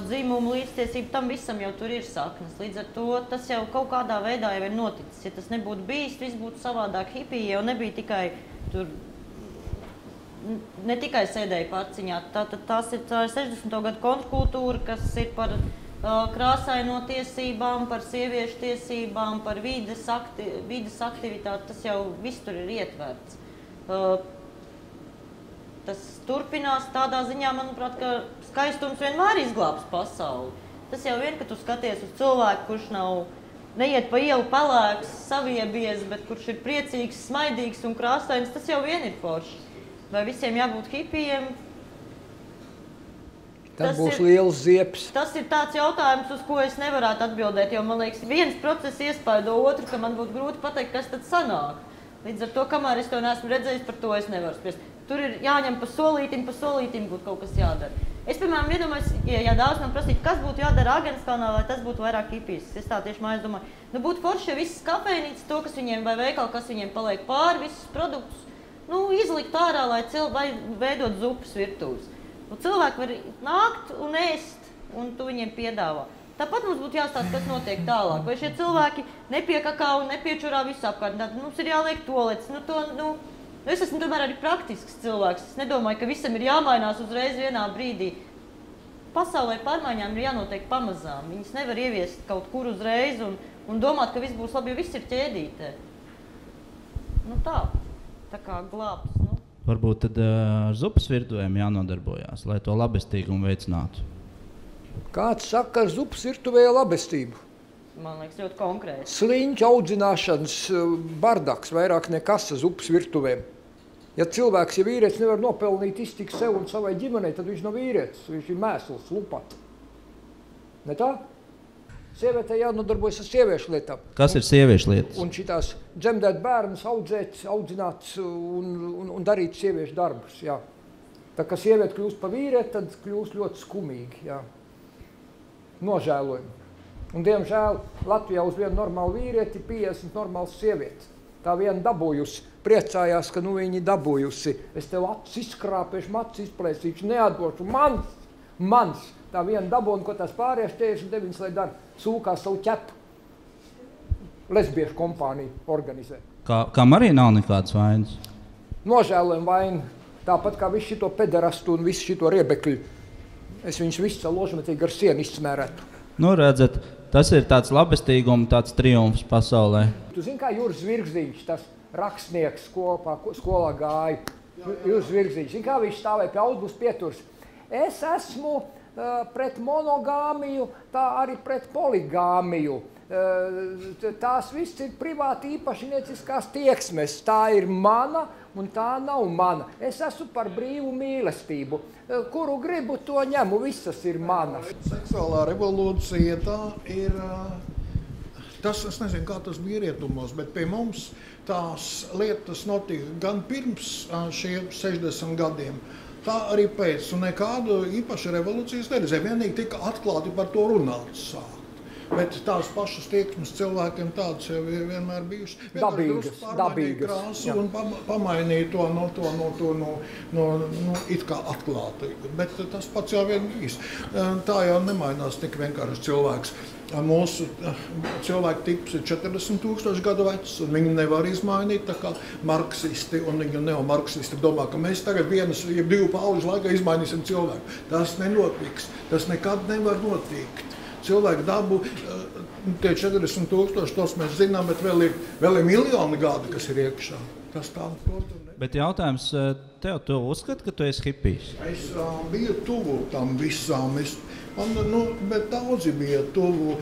dzimumu līdztiesību, tam visam jau tur ir saknes. Līdz ar to tas jau kaut kādā veidā jau ir noticis. Ja tas nebūtu bijis, viss būtu savādāk. Hipija jau nebija tikai tur, ne tikai sēdēja parciņā. Tā ir 60. gadu kontrkultūra, kas ir par krāsaino tiesībām, par sieviešu tiesībām, par vides aktivitāti. Tas jau viss tur ir ietverts. Tas turpinās tādā ziņā, manuprāt, ka skaistums vienmēr izglābs pasauli. Tas jau vien, ka tu skaties uz cilvēku, kurš neiet pa ielu pelēks, saviebies, bet kurš ir priecīgs, smaidīgs un krāsains, tas jau vien ir forši. Vai visiem jābūt hipijiem? Tad būs liels ziepes. Tas ir tāds jautājums, uz ko es nevarētu atbildēt, jo man liekas, viens process iespaido otru, ka man būtu grūti pateikt, kas tad sanāk. Līdz ar to, kamēr es to neesmu redzējis, par to es nevaru spriest. Tur ir jāņem pa solītim būtu kaut kas jādara. Es, piemēram, iedomājos, ja daudz man prasītu, kas būtu jādara Agenskalnā, lai tas būtu vairāk hipijas. Es tā tieši mājās domāju, būtu forši, ja visas kafejnīcas, to, kas viņiem vai veikali, kas viņiem paliek pāri, visus produktus, izlikt ārā, lai veidot zupas virtuves. Cilvēki var nākt un ēst, un tu viņiem piedāvā. Tāpat mums būtu jāstāsta, kas notiek tālāk. Vai šie cilvēki nepiekakā un nepiečurā visu apkārt. Tad mums ir jāliek toaletes. Es esmu tomēr arī praktisks cilvēks. Es nedomāju, ka visam ir jāmainās uzreiz vienā brīdī. Pasaulē pārmaiņām ir jānotiek pamazām. Viņas nevar ieviest kaut kur uzreiz un domāt, ka viss būs labi, jo viss ir ķēdītē. Nu tā kā glābs. Nu. Varbūt tad ar zupas virtuvēm jānodarbojās, lai to labestīgumu veicinātu. Kāds saka ar zupas virtuvēja labestību? Man liekas, ļoti konkrēti. Sliņķa audzināšanas bardaks vairāk nekas ar zupas virtuvēm. Ja cilvēks, ja vīrietis nevar nopelnīt iztikt sev un savai ģimenei, tad viņš nav vīrietis, viņš ir mēsls, lupat. Ne tā? Sievietē jānodarbojas ar sieviešu lietām. Kas ir sieviešu lietas? Un šitās dzemdēt bērnus, audzēt, audzināt un darīt sieviešu darbus. Jā. Tā kā sieviete kļūst pa vīrieti, tad kļūst ļoti skumīgi. Jā. Nožēlojumi. Un, diemžēl, Latvijā uz vienu normālu vīrieti 50 normāls sievietes. Tā viena dabūjusi, priecājās, ka viņi dabūjusi. Es tev acis izskrāpēšu, macis izplēsīšu, neatdošu. Mans. Tā viena dabūna, ko tās pārējās 49, lai dara, sūkā savu ķepu. Lesbiešu kompāniju organizē. Kam arī nav nekādas vainas? Nožēlojam vainu. Tāpat kā visu šito pederastu un visu šito riebekļu. Es viņus visu savu ložmetīgi ar sienu izsmērētu. Nu, redzat, tas ir tāds labestīgums, tāds triumfs pasaulē. Tu zini, kā Juris Zvirgziņš, tas rakstnieks skolā gāja. Juris Zvirgziņš, zini, kā viņš stāvēja pie autobusa pieturas. Es esmu pret monogāmiju, tā arī pret poligāmiju. Tās viss ir privāti īpašnieciskās tieksmes. Tā ir mana un tā nav mana. Es esmu par brīvu mīlestību. Kuru gribu, to ņemu, visas ir manas. Seksuālā revolūcija tā ir, tas, es nezinu, kā tas bija rietumos, bet pie mums tās lietas notika gan pirms šiem 60 gadiem, tā arī pēc, un nekādu īpašu revolūcijas neredzēja. Vienīgi tika atklāti par to runāt sākt. Bet tās pašas tieksmes cilvēkiem tādas jau vienmēr bijušas. Dabīgas. Krāsu un pamainīja to it kā atklāti. Bet tas pats jau vien bijis. Tā jau nemainās tik vienkārši cilvēks. Mūsu cilvēku tips ir 40,000 gadu vecs, un viņi nevar izmainīt, tā kā marksisti un neomarksisti domā, ka mēs tagad divu paužu laikā izmainīsim cilvēku. Tas nenotiks. Tas nekad nevar notikt. Cilvēku dabu, tie 40,000, tos mēs zinām, bet vēl ir miljoni gadi, kas ir iekšā. Tas tā, bet jautājums tev, tu uzskati, ka tu esi hipijs? Es biju tuvu tam visām, bet daudzi bija tuvu.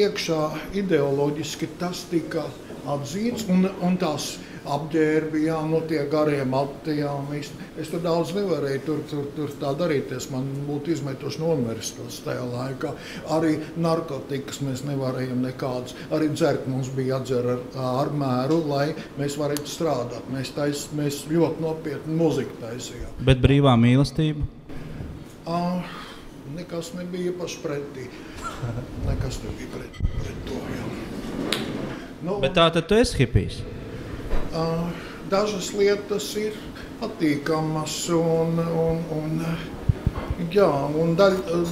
Iekšā ideoloģiski tas tika atzīts, un tās apģērbi, tie garie mati, es tur daudz nevarēju tur tā darīties, man būtu izmetuši no universitātes tajā laikā. Arī narkotikas mēs nevarējām nekādas, arī dzert mums bija jādzer ar mēru, lai mēs varētu strādāt. Mēs ļoti nopietni muziku taisījām. Bet brīvā mīlestība? Nekas nebija paši pretī. Nekas nebija pret to, jā. Bet tā tad tu esi hipijs? Dažas lietas ir patīkamas un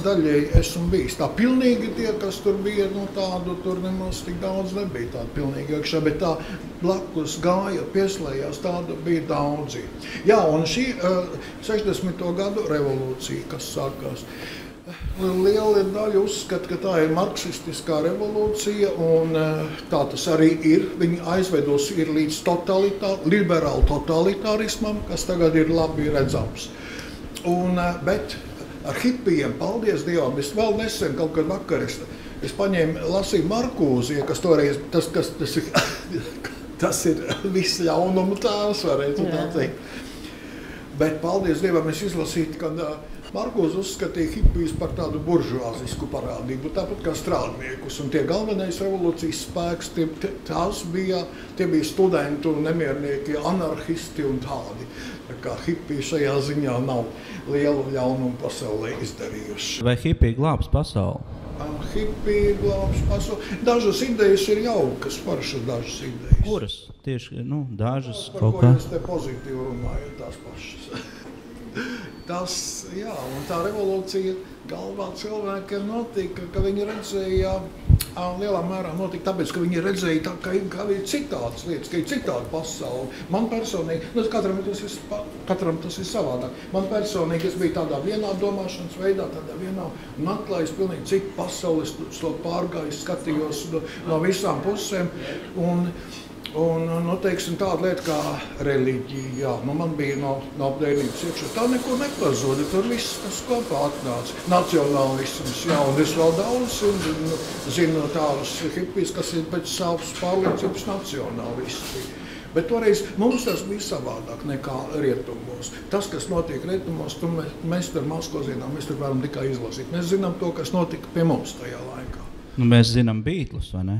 daļēji esmu bijis. Tā pilnīgi tie, kas tur bija, tādu tur nemaz tik daudz nebija tāda pilnīgi iekšā, bet tā blakus gāja, pieslējās, tāda bija daudzi. Jā, un šī 60. gadu revolūcija, kas sākās. Liela daļa uzskata, ka tā ir marksistiskā revolūcija, un tā tas arī ir. Viņi aizvedos ir līdz liberālu totalitārismam, kas tagad ir labi redzams. Bet ar hipijiem, paldies Dievam, es vēl nesen kaut kad vakar, es lasīju Markūzi, kas toreiz, tas ir viss ļaunumu tās, varētu tā teikt. Bet paldies Dievam, es izlasīju, kad Markūz uzskatīja hipijus par tādu buržuāzisku parādību, tāpat kā strādniekus. Un tie galvenais revolūcijas spēks, tie bija studenti un nemiernieki, anarhisti un tādi. Tā kā hipiji šajā ziņā nav lielu ļaunumu pasaulē izdarījuši. Vai hipiji glābs pasauli? Hipiji glābs pasauli. Dažas idejas ir jaukas, paršas dažas idejas. Kuras? Tieši, dažas kaut kā. Par ko es te pozitīvi runāju, tās pašas. Un tā revolūcija galvā cilvēkiem notika, ka viņi redzēja lielā mērā notika tāpēc, ka viņi redzēja, ka ir citādas lietas, ka ir citāda pasaule. Man personīgi, katram tas ir savādāk. Man personīgi es biju tādā vienā domāšanas veidā, tādā vienā un atklājis pilnīgi citu pasauli, es to pārgāju, skatījos no visām pusēm. Un teiksim, tāda lieta kā reliģija, jā, man bija no bērnības iekšā, tā neko nepazuda, tur viss tas kopā atnāca. Nacionālisms, jā, un es vēl daudz zinu tādus hipijus, kas ir pēc savas pārliecības nacionālisti. Bet toreiz mums tas bija savādāk nekā rietumos. Tas, kas notiek rietumos, mēs tur maz ko zinām, mēs tur varam tikai izlasīt. Mēs zinām to, kas notika pie mums tajā laikā. Mēs zinām Beatlus, vai ne?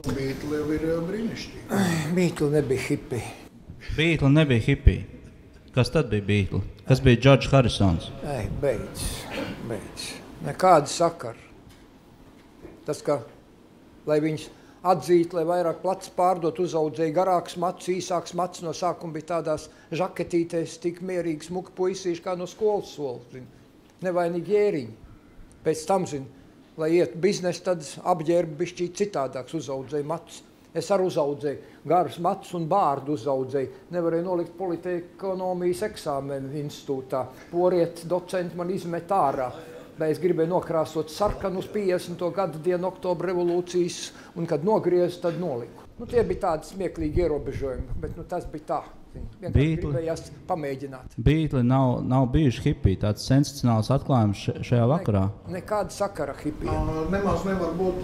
Beatli jau ir brīnišķīgi. Beatli nebija hipi. Beatli nebija hipi. Kas tad bija Beatli? Kas bija Džordžs Harisons? Beidz. Nekāda sakara. Tas, ka, lai viņus atzītu, lai vairāk plats pārdot, uzaudzēja garāks mats, īsāks mats, no sākuma bija tādās žaketītēs, tik mierīgi smuki puisīši kā no skolas sola. Nevainīgi jēriņi. Pēc tam, lai iet biznes, tad apģērba bišķīt citādāks, uzaudzēja mats. Es arī uzaudzēju garus mats un bārdu uzaudzēju. Nevarēju nolikt politekonomijas eksāmenu institūtā. Poriet docenti man izmet ārā. Lai es gribēju nokrāsot sarkanu uz 50. gada dienu oktobra revolūcijas, un kad nogriez, tad noliku. Tie bija tādi smieklīgi ierobežojumi, bet tas bija tā. Vienkārši gribējās pamēģināt. Beatli nav bijuši hipiji, tāds sensacionāls atklājums šajā vakarā. Nekāda sakara hipijiem. Nemaz nevar būt,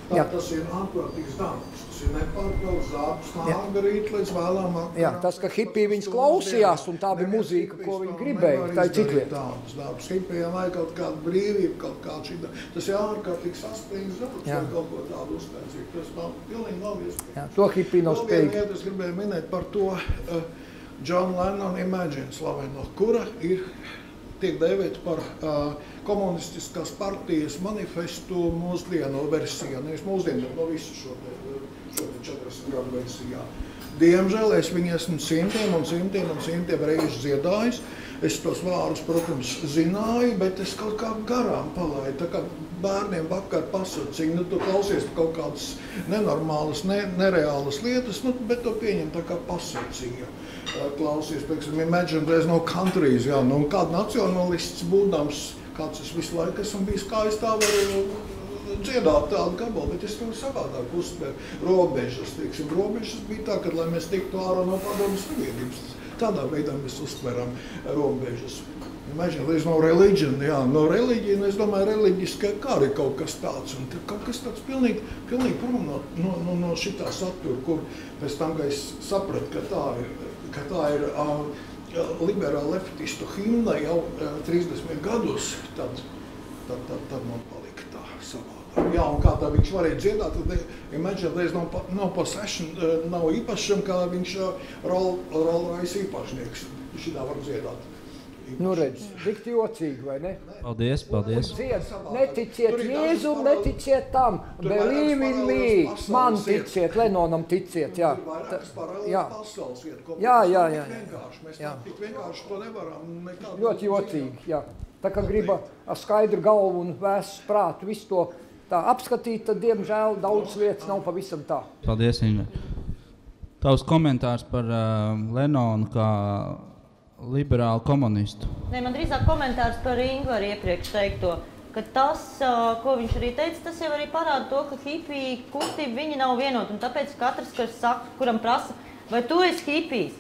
tas ir ārkārtīgs darbs. Tas ir nepārtraukts darbs, smagi līdz vēlām vakarā. Jā, tas, ka hipiji viņus klausījās, un tā bija muzika, ko viņi gribēja, tā ir cik lieta. Darbs. Hipijiem vajag kaut kādu brīvību, kaut kādu šitā. Tas ir ārkārtīgs saspringts darbs, vai kaut ko tādu uztaisīt. Tas pilnīgi nav iespējams. To hipiji nav spējīgi. Es gribēju minēt par to John Lennon Imagine slaveno, kura tiek dēvēta par komunistiskās partijas manifestu mūsdienu versijā. Nevis mūsdienu, bet no visu šo 40 gadu versijā. Diemžēl es viņu esmu simtiem reižu dziedājis. Es tos vārdus, protams, zināju, bet es kaut kā garām palaidu. Tā kā bērniem vakar pasacīju, tu klausies kaut kādas nenormālas, nereālas lietas, bet to pieņem tā kā pasacīju. Klausies, pieksim, Imagine There's No Countries, jā, kāda nacionalists būdams, kāds es visu laiku esmu bijis, kā es tā varu dziedāt tādu gabalu, bet es to savādāk uztveru. Robežas, teiksim, robežas bija tā, ka, lai mēs tiktu ārā no Padomju Savienības. Tādā veidā mēs uztveram robežas. Imagine, there's no religion, jā, no reliģija, es domāju, reliģiskā kā arī kaut kas tāds. Un kaut kas tāds pilnīgi prom no šitā satura, kur pēc tam, ka es sapratu, ka tā ir liberāla leftistu himna jau 30 gadus, tad man palika tā savādāk. Jā, un kā tā viņš varēja dziedāt, tad Imagine there's no possession, nav īpašam, kā viņš Rolls-Royce īpašnieks. Šitā var dziedāt. Redz, tik jocīgi, vai ne? Paldies. Neticiet Jēzum, neticiet tam. Believe in me. Man ticiet, Lenonam ticiet, jā. Jā. Mēs tik vienkārši to nevaram nekādu. Ļoti jocīgi, jā. Tā kā griba ar skaidru galvu un vēsu prātu visu to tā apskatīt, tad, diemžēl, daudz lietas nav pavisam tā. Paldies, Inga. Tavs komentārs par Lenonu kā liberālu komunistu. Man drīzāk komentārs par Ingvaru iepriekš teikto, ka tas, ko viņš arī teica, tas jau arī parāda to, ka hipiju kustība viņi nav vienota. Un tāpēc katrs, kas saka, kuram prasa, vai tu esi hipijs,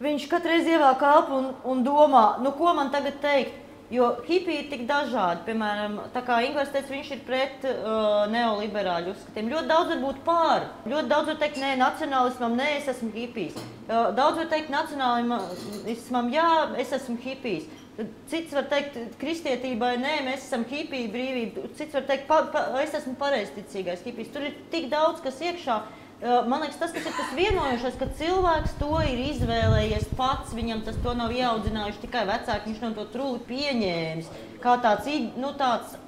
viņš katreiz ievelk elpu un domā, ko man tagad teikt. Jo hipiji ir tik dažādi, piemēram, tā kā Ingvars teica, viņš ir pret neoliberāļu uzskatiem. Ļoti daudz var būt pāri. Ļoti daudz var teikt, nē, nacionālismam, nē, es esmu hipijs. Daudz var teikt, nacionālismam, jā, es esmu hipijs. Cits var teikt, kristietībai, nē, mēs esam hipiji, brīvība. Cits var teikt, es esmu pareizticīgais hipijs. Tur ir tik daudz, kas iekšā. Man liekas, tas ir tas vienojošais, ka cilvēks to ir izvēlējies pats, viņam tas to nav ieaudzinājuši tikai vecāki, viņš nav to trūli pieņēmis, kā tāds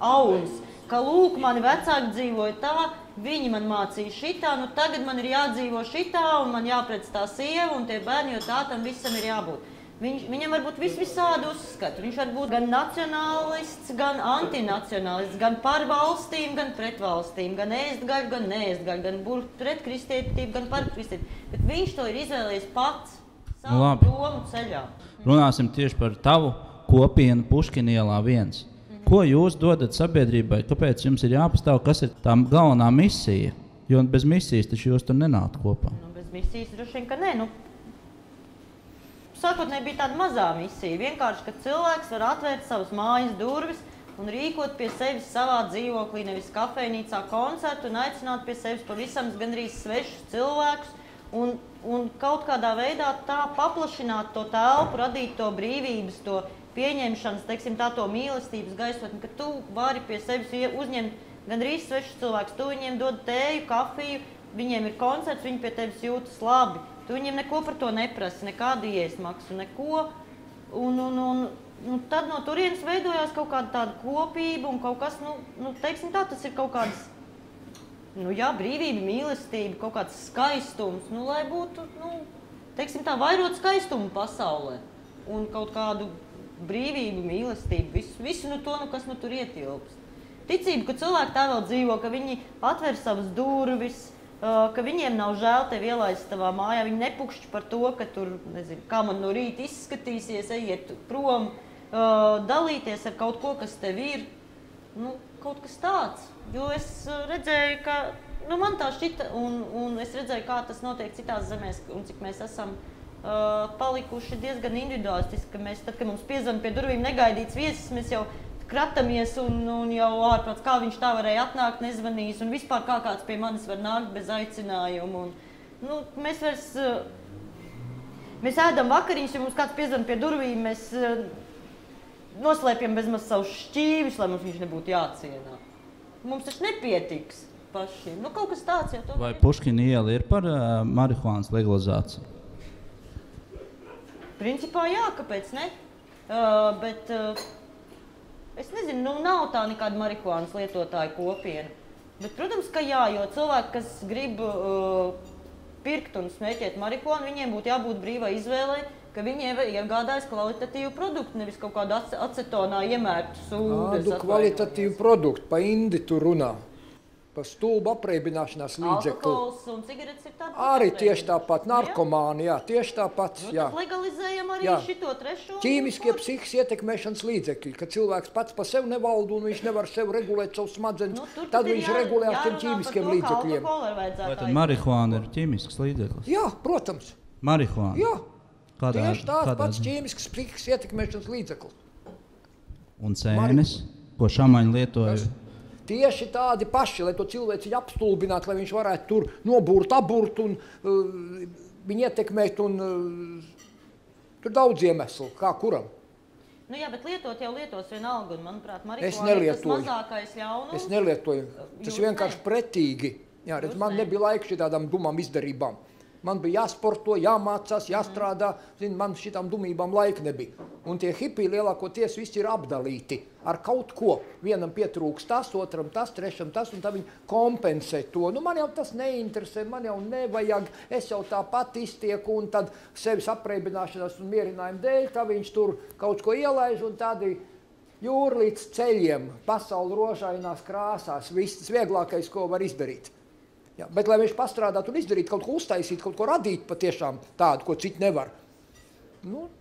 auns, ka lūk, mani vecāki dzīvoja tā, viņi man mācīja šitā, tagad man ir jādzīvo šitā un man jāpredz tā sieva un tie bērni, jo tā tam visam ir jābūt. Viņam var būt visādi uzskati. Viņš var būt gan nacionālists, gan antinacionālists, gan par valstīm, gan pret valstīm, gan ēst gaļu, gan neēst gaļu, gan būt pret kristietību, gan par kristietību. Bet viņš to ir izvēlējies pats savu domu ceļā. Runāsim tieši par tavu kopienu Puškina ielā 1. Ko jūs dodat sabiedrībai? Kāpēc jums ir jāpastāv? Kas ir tā galvenā misija? Jo bez misijas taču jūs tur nenākt kopā. Bez misijas droši vien, ka nē. Sākotnēji bija tāda mazā misija. Vienkārši, ka cilvēks var atvērt savas mājas durvis un rīkot pie sevis savā dzīvoklī, nevis kafejnīcā koncertu un aicināt pie sevis pavisam gandrīz svešus cilvēkus un kaut kādā veidā tā paplašināt to telpu, radīt to brīvības, to pieņemšanas, teiksim, tā to mīlestības gaisotni, ka tu vari pie sevis uzņemt gandrīz svešus cilvēkus. Tu viņiem dod tēju, kafiju, viņiem ir koncerts, viņi pie tevis jūtas labi. Tu viņiem neko par to neprasi, nekādu iesmaksu, neko. Un tad no turienes veidojās kaut kāda tāda kopība un kaut kas, teiksim tā, tas ir kaut kāds, brīvība, mīlestība, kaut kāds skaistums, lai būtu, teiksim tā, vairot skaistumu pasaulē un kaut kādu brīvību, mīlestību, visu to, kas tur ietilpst. Ticība, ka cilvēki tā vēl dzīvo, ka viņi atver savas durvis, ka viņiem nav žēl tevi ielaist tavā mājā, viņi nepukšķi par to, ka tur, nezinu, kā man no rīta izskatīsies, ejiet prom, dalīties ar kaut ko, kas tev ir, kaut kas tāds. Jo es redzēju, ka, man tā šķita, un es redzēju, kā tas notiek citās zemēs, un cik mēs esam palikuši diezgan individualistiski, ka mēs, tad, kad mums piezvan pie durvīm negaidīts viesis, mēs jau kratamies un jau ārprāts, kā viņš tā varēja atnākt, nezvanījis, un vispār kā kāds pie manis var nākt bez aicinājumu. Mēs ēdam vakariņus, ja mums kāds piezvan pie durvīm, mēs noslēpjam bezmaz savus šķīvis, lai mums viņš nebūtu jācienā. Mums taču nepietiks pašiem. Kaut kas tāds jau to. Vai Puškina iela ir par marihuānas legalizāciju? Principā jā, kāpēc ne? Bet es nezinu, nav tā nekāda marihuānas lietotāja kopiena. Bet, protams, ka jā, jo cilvēki, kas grib pirkt un smēķēt marihuānu, viņiem būtu jābūt brīvai izvēlei, ka viņi iegādājas kvalitatīvu produktu, nevis kaut kādu acetonā iemērtu sūdes. Kvalitatīvu produktu, pa indi tu runā. Par stulbu apreibināšanās līdzekli. Alkohols un cigaretes ir tāpat. Arī tieši tāpat, narkomāni, jā, tieši tāpat. Tad legalizējam arī šito trešo. Ķīmiskie psihiskas ietekmēšanas līdzekļi, ka cilvēks pats pa sevi nevalda un viņš nevar sev regulēt savus smadzenes, tad viņš regulē ar šiem ķīmiskiem līdzekļiem. Vai tad marihuāna ir ķīmisks līdzeklis? Jā, protams. Marihuāna? Jā, tieši tāds pats ķīmisks psihiskas ietekmēšanas līdzeklis. Un sēnes, ko šamaņi lietoja? Tieši tādi paši, lai to cilvēci apstulbinātu, lai viņš varētu tur noburt, aburt un viņu ietekmēt un tur daudz iemeslu, kā kuram. Jā, bet lietot jau lietos vienalga un, manuprāt, marihuāna ir tas mazākais ļaunums. Es nelietoju. Tas vienkārši pretīgi. Jā, redz, man nebija laika šitādām dumām izdarībām. Man bija jāsporto, jāmācās, jāstrādā, man šitām dumībām laika nebija. Un tie hipiji lielākoties visi ir apdalīti ar kaut ko. Vienam pietrūks tas, otram tas, trešam tas, un tā viņi kompensē to. Man jau tas neinteresē, man jau nevajag, es jau tāpat iztieku, un tad sevis apreibināšanās un mierinājumu dēļ, tā viņš tur kaut ko ielaiž, un tādi jūra līdz ceļiem, pasauli rožainās krāsās, viss vieglākais, ko var izdarīt. Jā, bet, lai viņš pastrādātu un izdarītu kaut ko, uztaisīt, kaut ko radīt patiešām tādu, ko citi nevar,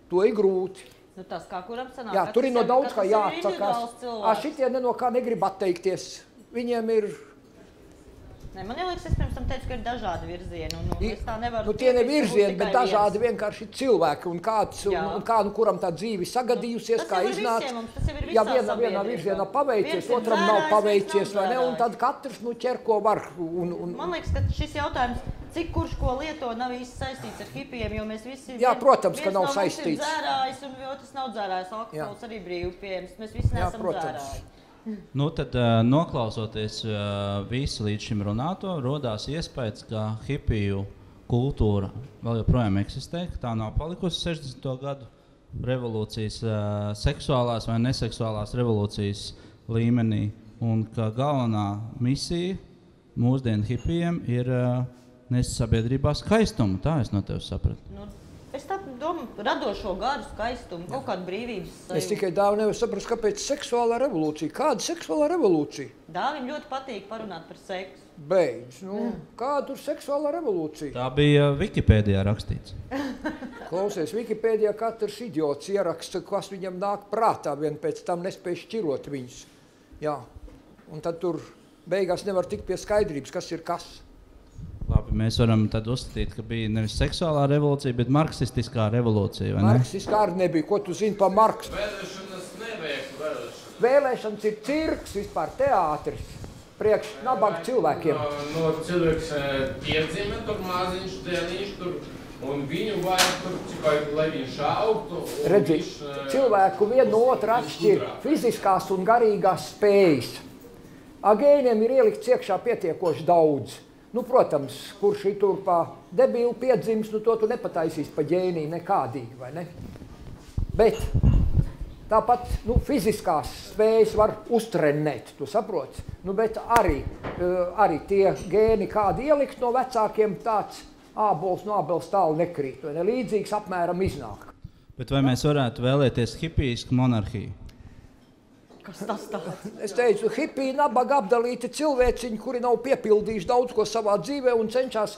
to ir grūti. Tas kā kuram sanāk. Jā, tur ir no daudz kā jāatsakās. Šitie no kā negrib atteikties. Viņiem ir... Man liekas, es pirms tam teicu, ka ir dažādi virzieni. Es tā nevaru tie ne virzieni, bet dažādi vienkārši cilvēki. Un kā kuram tā dzīve sagadījusies, kā iznāca. Ja vienā virzienā paveicies, otram nav paveicies, vai ne? Un tad katrs ķer, ko var. Man liekas, ka šis jautājums, cik kurš ko lieto, nav īsti saistīts ar hipijiem, jo mēs visi... Jā, protams, ka nav saistīts. Viens no mums ir dzērājs, un otrs nav dzērājs. Alkohols arī brīvi pieejams. Mēs visi neesam dzērāji. Tad, noklausoties visu līdz šim runāto, rodās iespējas, ka hipiju kultūra vēl joprojām eksistē, ka tā nav palikusi 60. gadu revolūcijas, seksuālās vai neseksuālās revolūcijas līmenī, un ka galvenā misija mūsdienu hipijiem ir nest sabiedrībā skaistumu. Tā es no tevis sapratu. Es tā domāju, radošo garu, skaistumu, kaut kādu brīvības sajūtu. Es tikai Dāvi nevaru saprast, kāpēc seksuālā revolūcija. Kāda seksuālā revolūcija? Dāvim ļoti patīk parunāt par seksu. Beidz. Kāda tur seksuālā revolūcija? Tā bija Wikipēdijā rakstīts. Klausies, Wikipēdijā katrs idiots ieraksta, kas viņam nāk prātā, vien pēc tam nespēj šķirot viņus. Jā. Un tad tur beigās nevar tikt pie skaidrības, kas ir kas. Labi, mēs varam tad uzskatīt, ka bija nevis seksuālā revolūcija, bet marksistiskā revolūcija, vai ne? Marksistiskā arī nebija. Ko tu zini par Marksu? Vēlēšanas nevajag vēlēšanas. Vēlēšanas ir cirks, vispār teātris, priekš nabaga cilvēkiem. No cilvēks piedzima tur maziņš, dēliņš tur, un viņu vajag tur, tikai, lai viņš augtu. Redzi, cilvēku vienu no otru atšķir fiziskās un garīgās spējas. Gēniem ir ielikts iekšā pietiekoši daudz. Protams, kurš ir tur pa debilu piedzims, to tu nepataisīs pa ģēniju nekādīgi, vai ne? Bet tāpat fiziskās spējas var uztrenēt, tu saproti? Bet arī tie gēni, kādi ielikt no vecākiem, tāds ābols no ābeles tālu nekrīt, vai ne? Līdzīgs apmēram iznāk. Bet vai mēs varētu vēlēties hipijisku monarhiju? Kas tas tāds? Es teicu, hipiji, nabaga apdalīti cilvēciņi, kuri nav piepildījuši daudz ko savā dzīvē un cenšas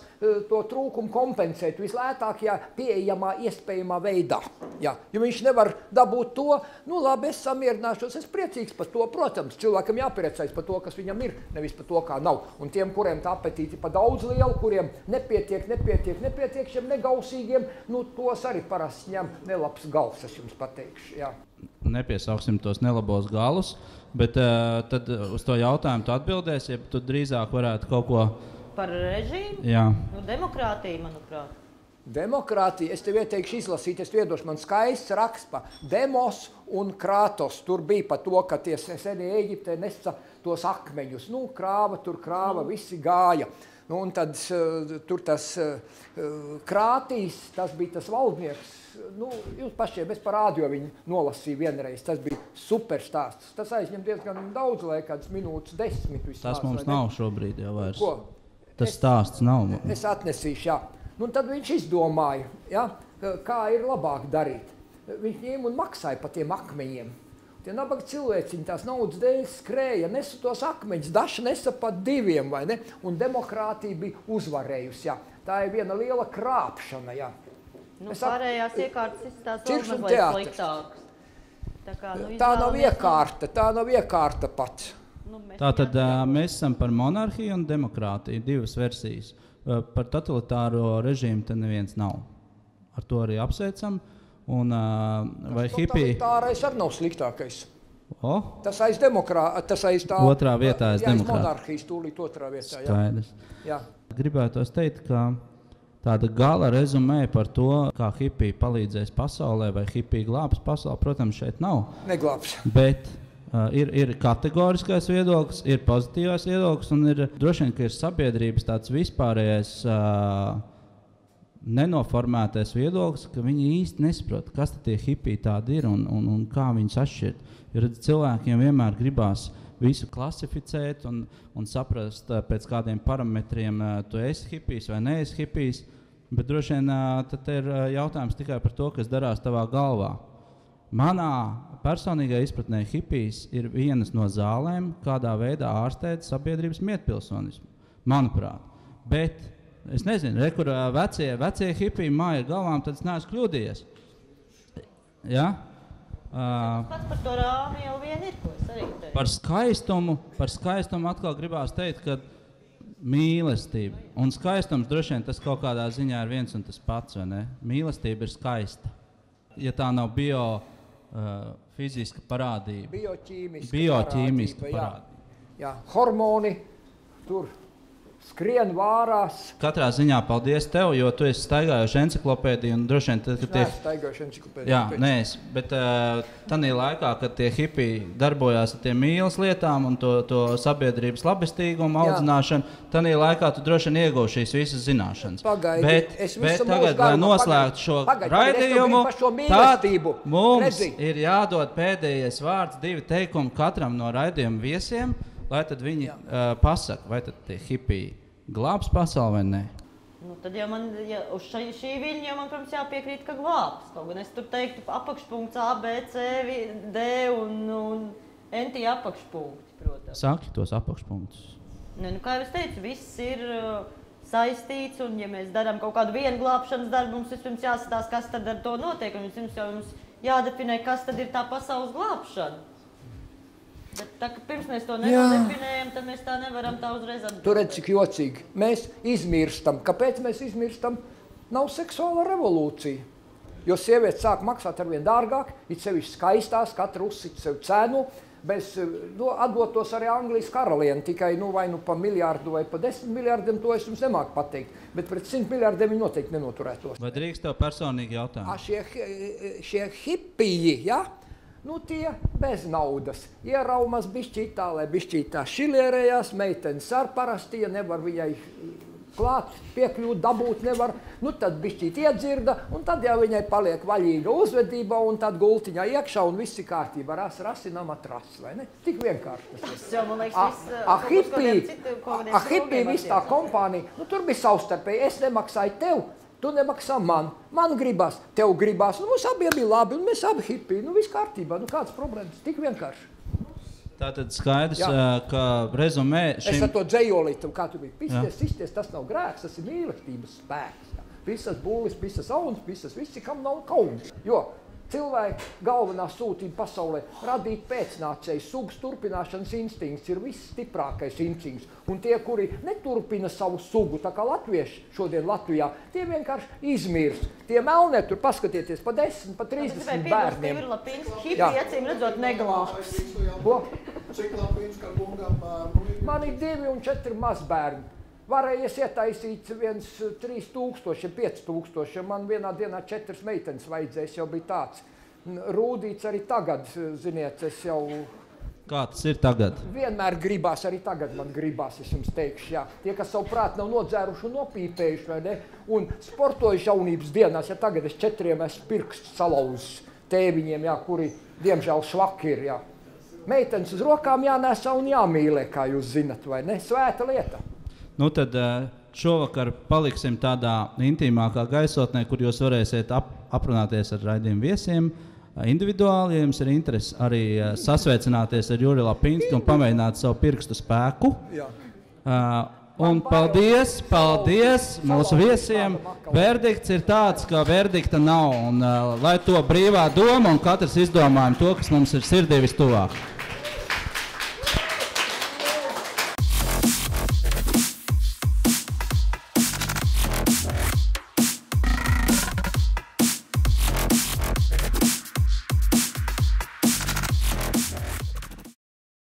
to trūkumu kompensēt vislētākajā pieejamā iespējamā veidā. Ja viņš nevar dabūt to, labi, es samierināšos, es priecīgs par to, protams, cilvēkam jāpriecājas par to, kas viņam ir, nevis par to, kā nav. Un tiem, kuriem tā apetīti pa daudz lielu, kuriem nepietiek šiem negausīgiem, tos arī parasti ņem nelabs gals, es jums pateikšu, jā. Nepiesauksim tos nelabos galus, bet tad uz to jautājumu tu atbildēsi, ja tu drīzāk varētu kaut ko... Par režīmu? Jā. Demokrātija, manuprāt. Demokrātija, es tev ieteikšu izlasīt, es viedošu, man skaists raksts pa Demos un Kratos. Tur bija pa to, ka tie senie Eģiptē nesa tos akmeņus. Krāva, visi gāja. Un tad tur tas Krātīs, tas bija tas valdnieks. Jūs pašiem, es par rādio viņu nolasīju vienreiz. Tas bija super stāsts. Tas aizņem diezgan daudz laika, kādas minūtes, 10 vismaz. Tas mums nav šobrīd jau vairs. Ko? Tas stāsts nav. Es atnesīšu, jā. Tad viņš izdomāja, ja, kā ir labāk darīt. Viņš ņēma un maksāja pa tiem akmeņiem. Tie nabaga cilvēciņi tās naudas dēļ skrēja, nesa tos akmeņus, daži nesa pat 2, vai ne? Un demokrātija bija uzvarējusi, jā. Tā ir viena liela krāpšana, jā. Pārējās iekārtas izstāsta vēl mazliet sliktākas. Tā nav iekārta pats. Tātad mēs esam par monarhiju un demokrātiju, 2 versijas. Par totalitāro režīmu te neviens nav. Ar to arī apsveicam. Vai hipiji... Totalitārais arī nav sliktākais. Tas aiz tā... Otrā vietā aiz demokrātiju. Monarhijas tūlīt otrā vietā, jā. Skaidrs. Jā. Gribētos teikt, ka tāda gala rezumē par to, kā hipiji palīdzēs pasaulē vai hipiji glābs pasaulē, protams, šeit nav. Neglābs. Bet ir kategoriskais viedoklis, ir pozitīvais viedoklis un ir droši vien, ka ir sabiedrības tāds vispārējais nenoformētais viedoklis, ka viņi īsti nesaprot, kas tie hipiji tādi ir un kā viņus atšķirt. Jo cilvēkiem vienmēr gribās visu klasificēt un saprast, pēc kādiem parametriem tu esi hipijs vai neesi hipijs, bet droši vien tad ir jautājums tikai par to, kas darās tavā galvā. Manā personīgā izpratnē hipijs ir vienas no zālēm, kādā veidā ārstēt sabiedrības mietpilsonismu, manuprāt. Bet es nezinu, kur vecie hipiji māja ar galvām, tad es neesmu kļūdījies. Ja? Pats par to rāmi jau vien ir, ko es arī teicu. Par skaistumu atkal gribās teikt, ka mīlestība. Un skaistums droši vien tas kaut kādā ziņā ir viens un tas pats, vai ne? Mīlestība ir skaista. Ja tā nav fiziska parādība. Bioķīmiska parādība. Jā, hormoni tur skrien vārās. Katrā ziņā paldies tev, jo tu esi staigājuši enciklopēdiju un droši vien tad, kad tie... staigājuši enciklopēdiju. Jā, neesi, bet tanī laikā, kad tie hipiji darbojās ar tiem mīlas lietām un to sabiedrības labestīgumu audzināšanu, tanī laikā tu droši vien ieguvi šīs visas zināšanas. Bet tagad, lai noslēgtu šo raidījumu, tad mums ir jādod pēdējais vārds, 2 teikumi katram no raidījuma viesiem, lai tad viņi pasaka, vai tad tie hipiji glābs pasauli vai ne? Nu, tad jau man, uz šī viļņa jau man, protams, jāpiekrīt, ka glābs. Kaut gan es tur teiktu apakšpunkts A, B, C, D un NT apakšpunkti, protams. Saki tos apakšpunktus. Nu, kā jau es teicu, viss ir saistīts, un ja mēs darām kaut kādu vienu glābšanas darbu, mums vispirms jāsatās, kas tad ar to notiek, un vispirms jau mums jādefinē, kas tad ir tā pasaules glābšana. Bet tā, ka pirms mēs to nedefinējam, tad mēs tā nevaram tā uzreiz atbildēt. Tur redz, cik jocīgi. Mēs izmirstam. Kāpēc mēs izmirstam? Nav seksuāla revolūcija. Jo sievietes sāk maksāt arvien dārgāk, it sevišķi skaistās, katra uzsit sev cenu. Bez, atdotos arī Anglijas karalieni, tikai vai pa miljardu vai pa 10 miljardiem, to es jums nemāku pateikt. Bet pret 100 miljardiem viņi noteikti nenoturētos. Vai drīkst tev personīgi jautājumu? Šie hipiji, ja? Tie bez naudas. Ieraumas bišķītā, lai bišķītā šilierējās, meitenes ar parasti, ja nevar viņai klāt, piekļūt, dabūt nevar, tad bišķīt iedzirda, un tad jau viņai paliek vaļīga uzvedība, un tad gultiņā iekšā, un viss ir kārtībā. Rasinām atras, vai ne? Tik vienkārši tas ir. Tas jau, man liekas, hipī, viss tā kompānija, tur bija savstarpēji, es nemaksāju tev, tu nemaksā man gribās, tev gribās, mums abiem bija labi, un mēs abi hipī, viss kārtībā, kādas problēmas, tik vienkārši. Tātad skaidrs, ka rezumē šim... Es ar to dzejolītu, kā tu biji, pisties, tas nav grēks, tas ir mīlestības spēks. Pisas būlis, pisas auns, pisas visi, kam nav kauns. Jo cilvēki galvenā sūtība pasaulē radīt pēcnācēju, sugas turpināšanas instinkts ir viss stiprākais instinkts. Un tie, kuri neturpina savu sugu, tā kā latvieši šodien Latvijā, tie vienkārši izmirst. Tie melnie tur paskatieties pa 10, pa 30 bērniem. Hipi, acīm redzot, neglābs. Ko? Cik Lapīnska kungam bērnu? Man ir 2 un 4 mazbērni. Varējies ietaisīt viens 3000, 5000, man vienā dienā 4 meitenes vajadzēs, jau bija tāds. Rūdīts arī tagad, ziniet, es jau... Kā tas ir tagad? Vienmēr gribās, arī tagad man gribās, es jums teikšu, jā. Tie, kas savu prātu nav nodzēruši un nopīpējuši, vai ne? Un sportojuši jaunības dienās, ja tagad es 4 esmu pirksts salauzis tēviņiem, jā, kuri, diemžēl, švaki ir, jā. Meitenes uz rokām jānēsā un jāmīlē, kā jūs zinat, vai ne? Svēta lieta. Tad šovakar paliksim tādā intīmākā gaisotnē, kur jūs varēsiet aprunāties ar raidījumu viesiem individuāli, ja jums ir interesi arī sasveicināties ar Juri Lapīnsku un pamēģināt savu pirkstu spēku. Un paldies mūsu viesiem. Verdikts ir tāds, ka verdikta nav, un lai to brīvā doma un katrs izdomājam to, kas mums ir sirdī vistuvāk.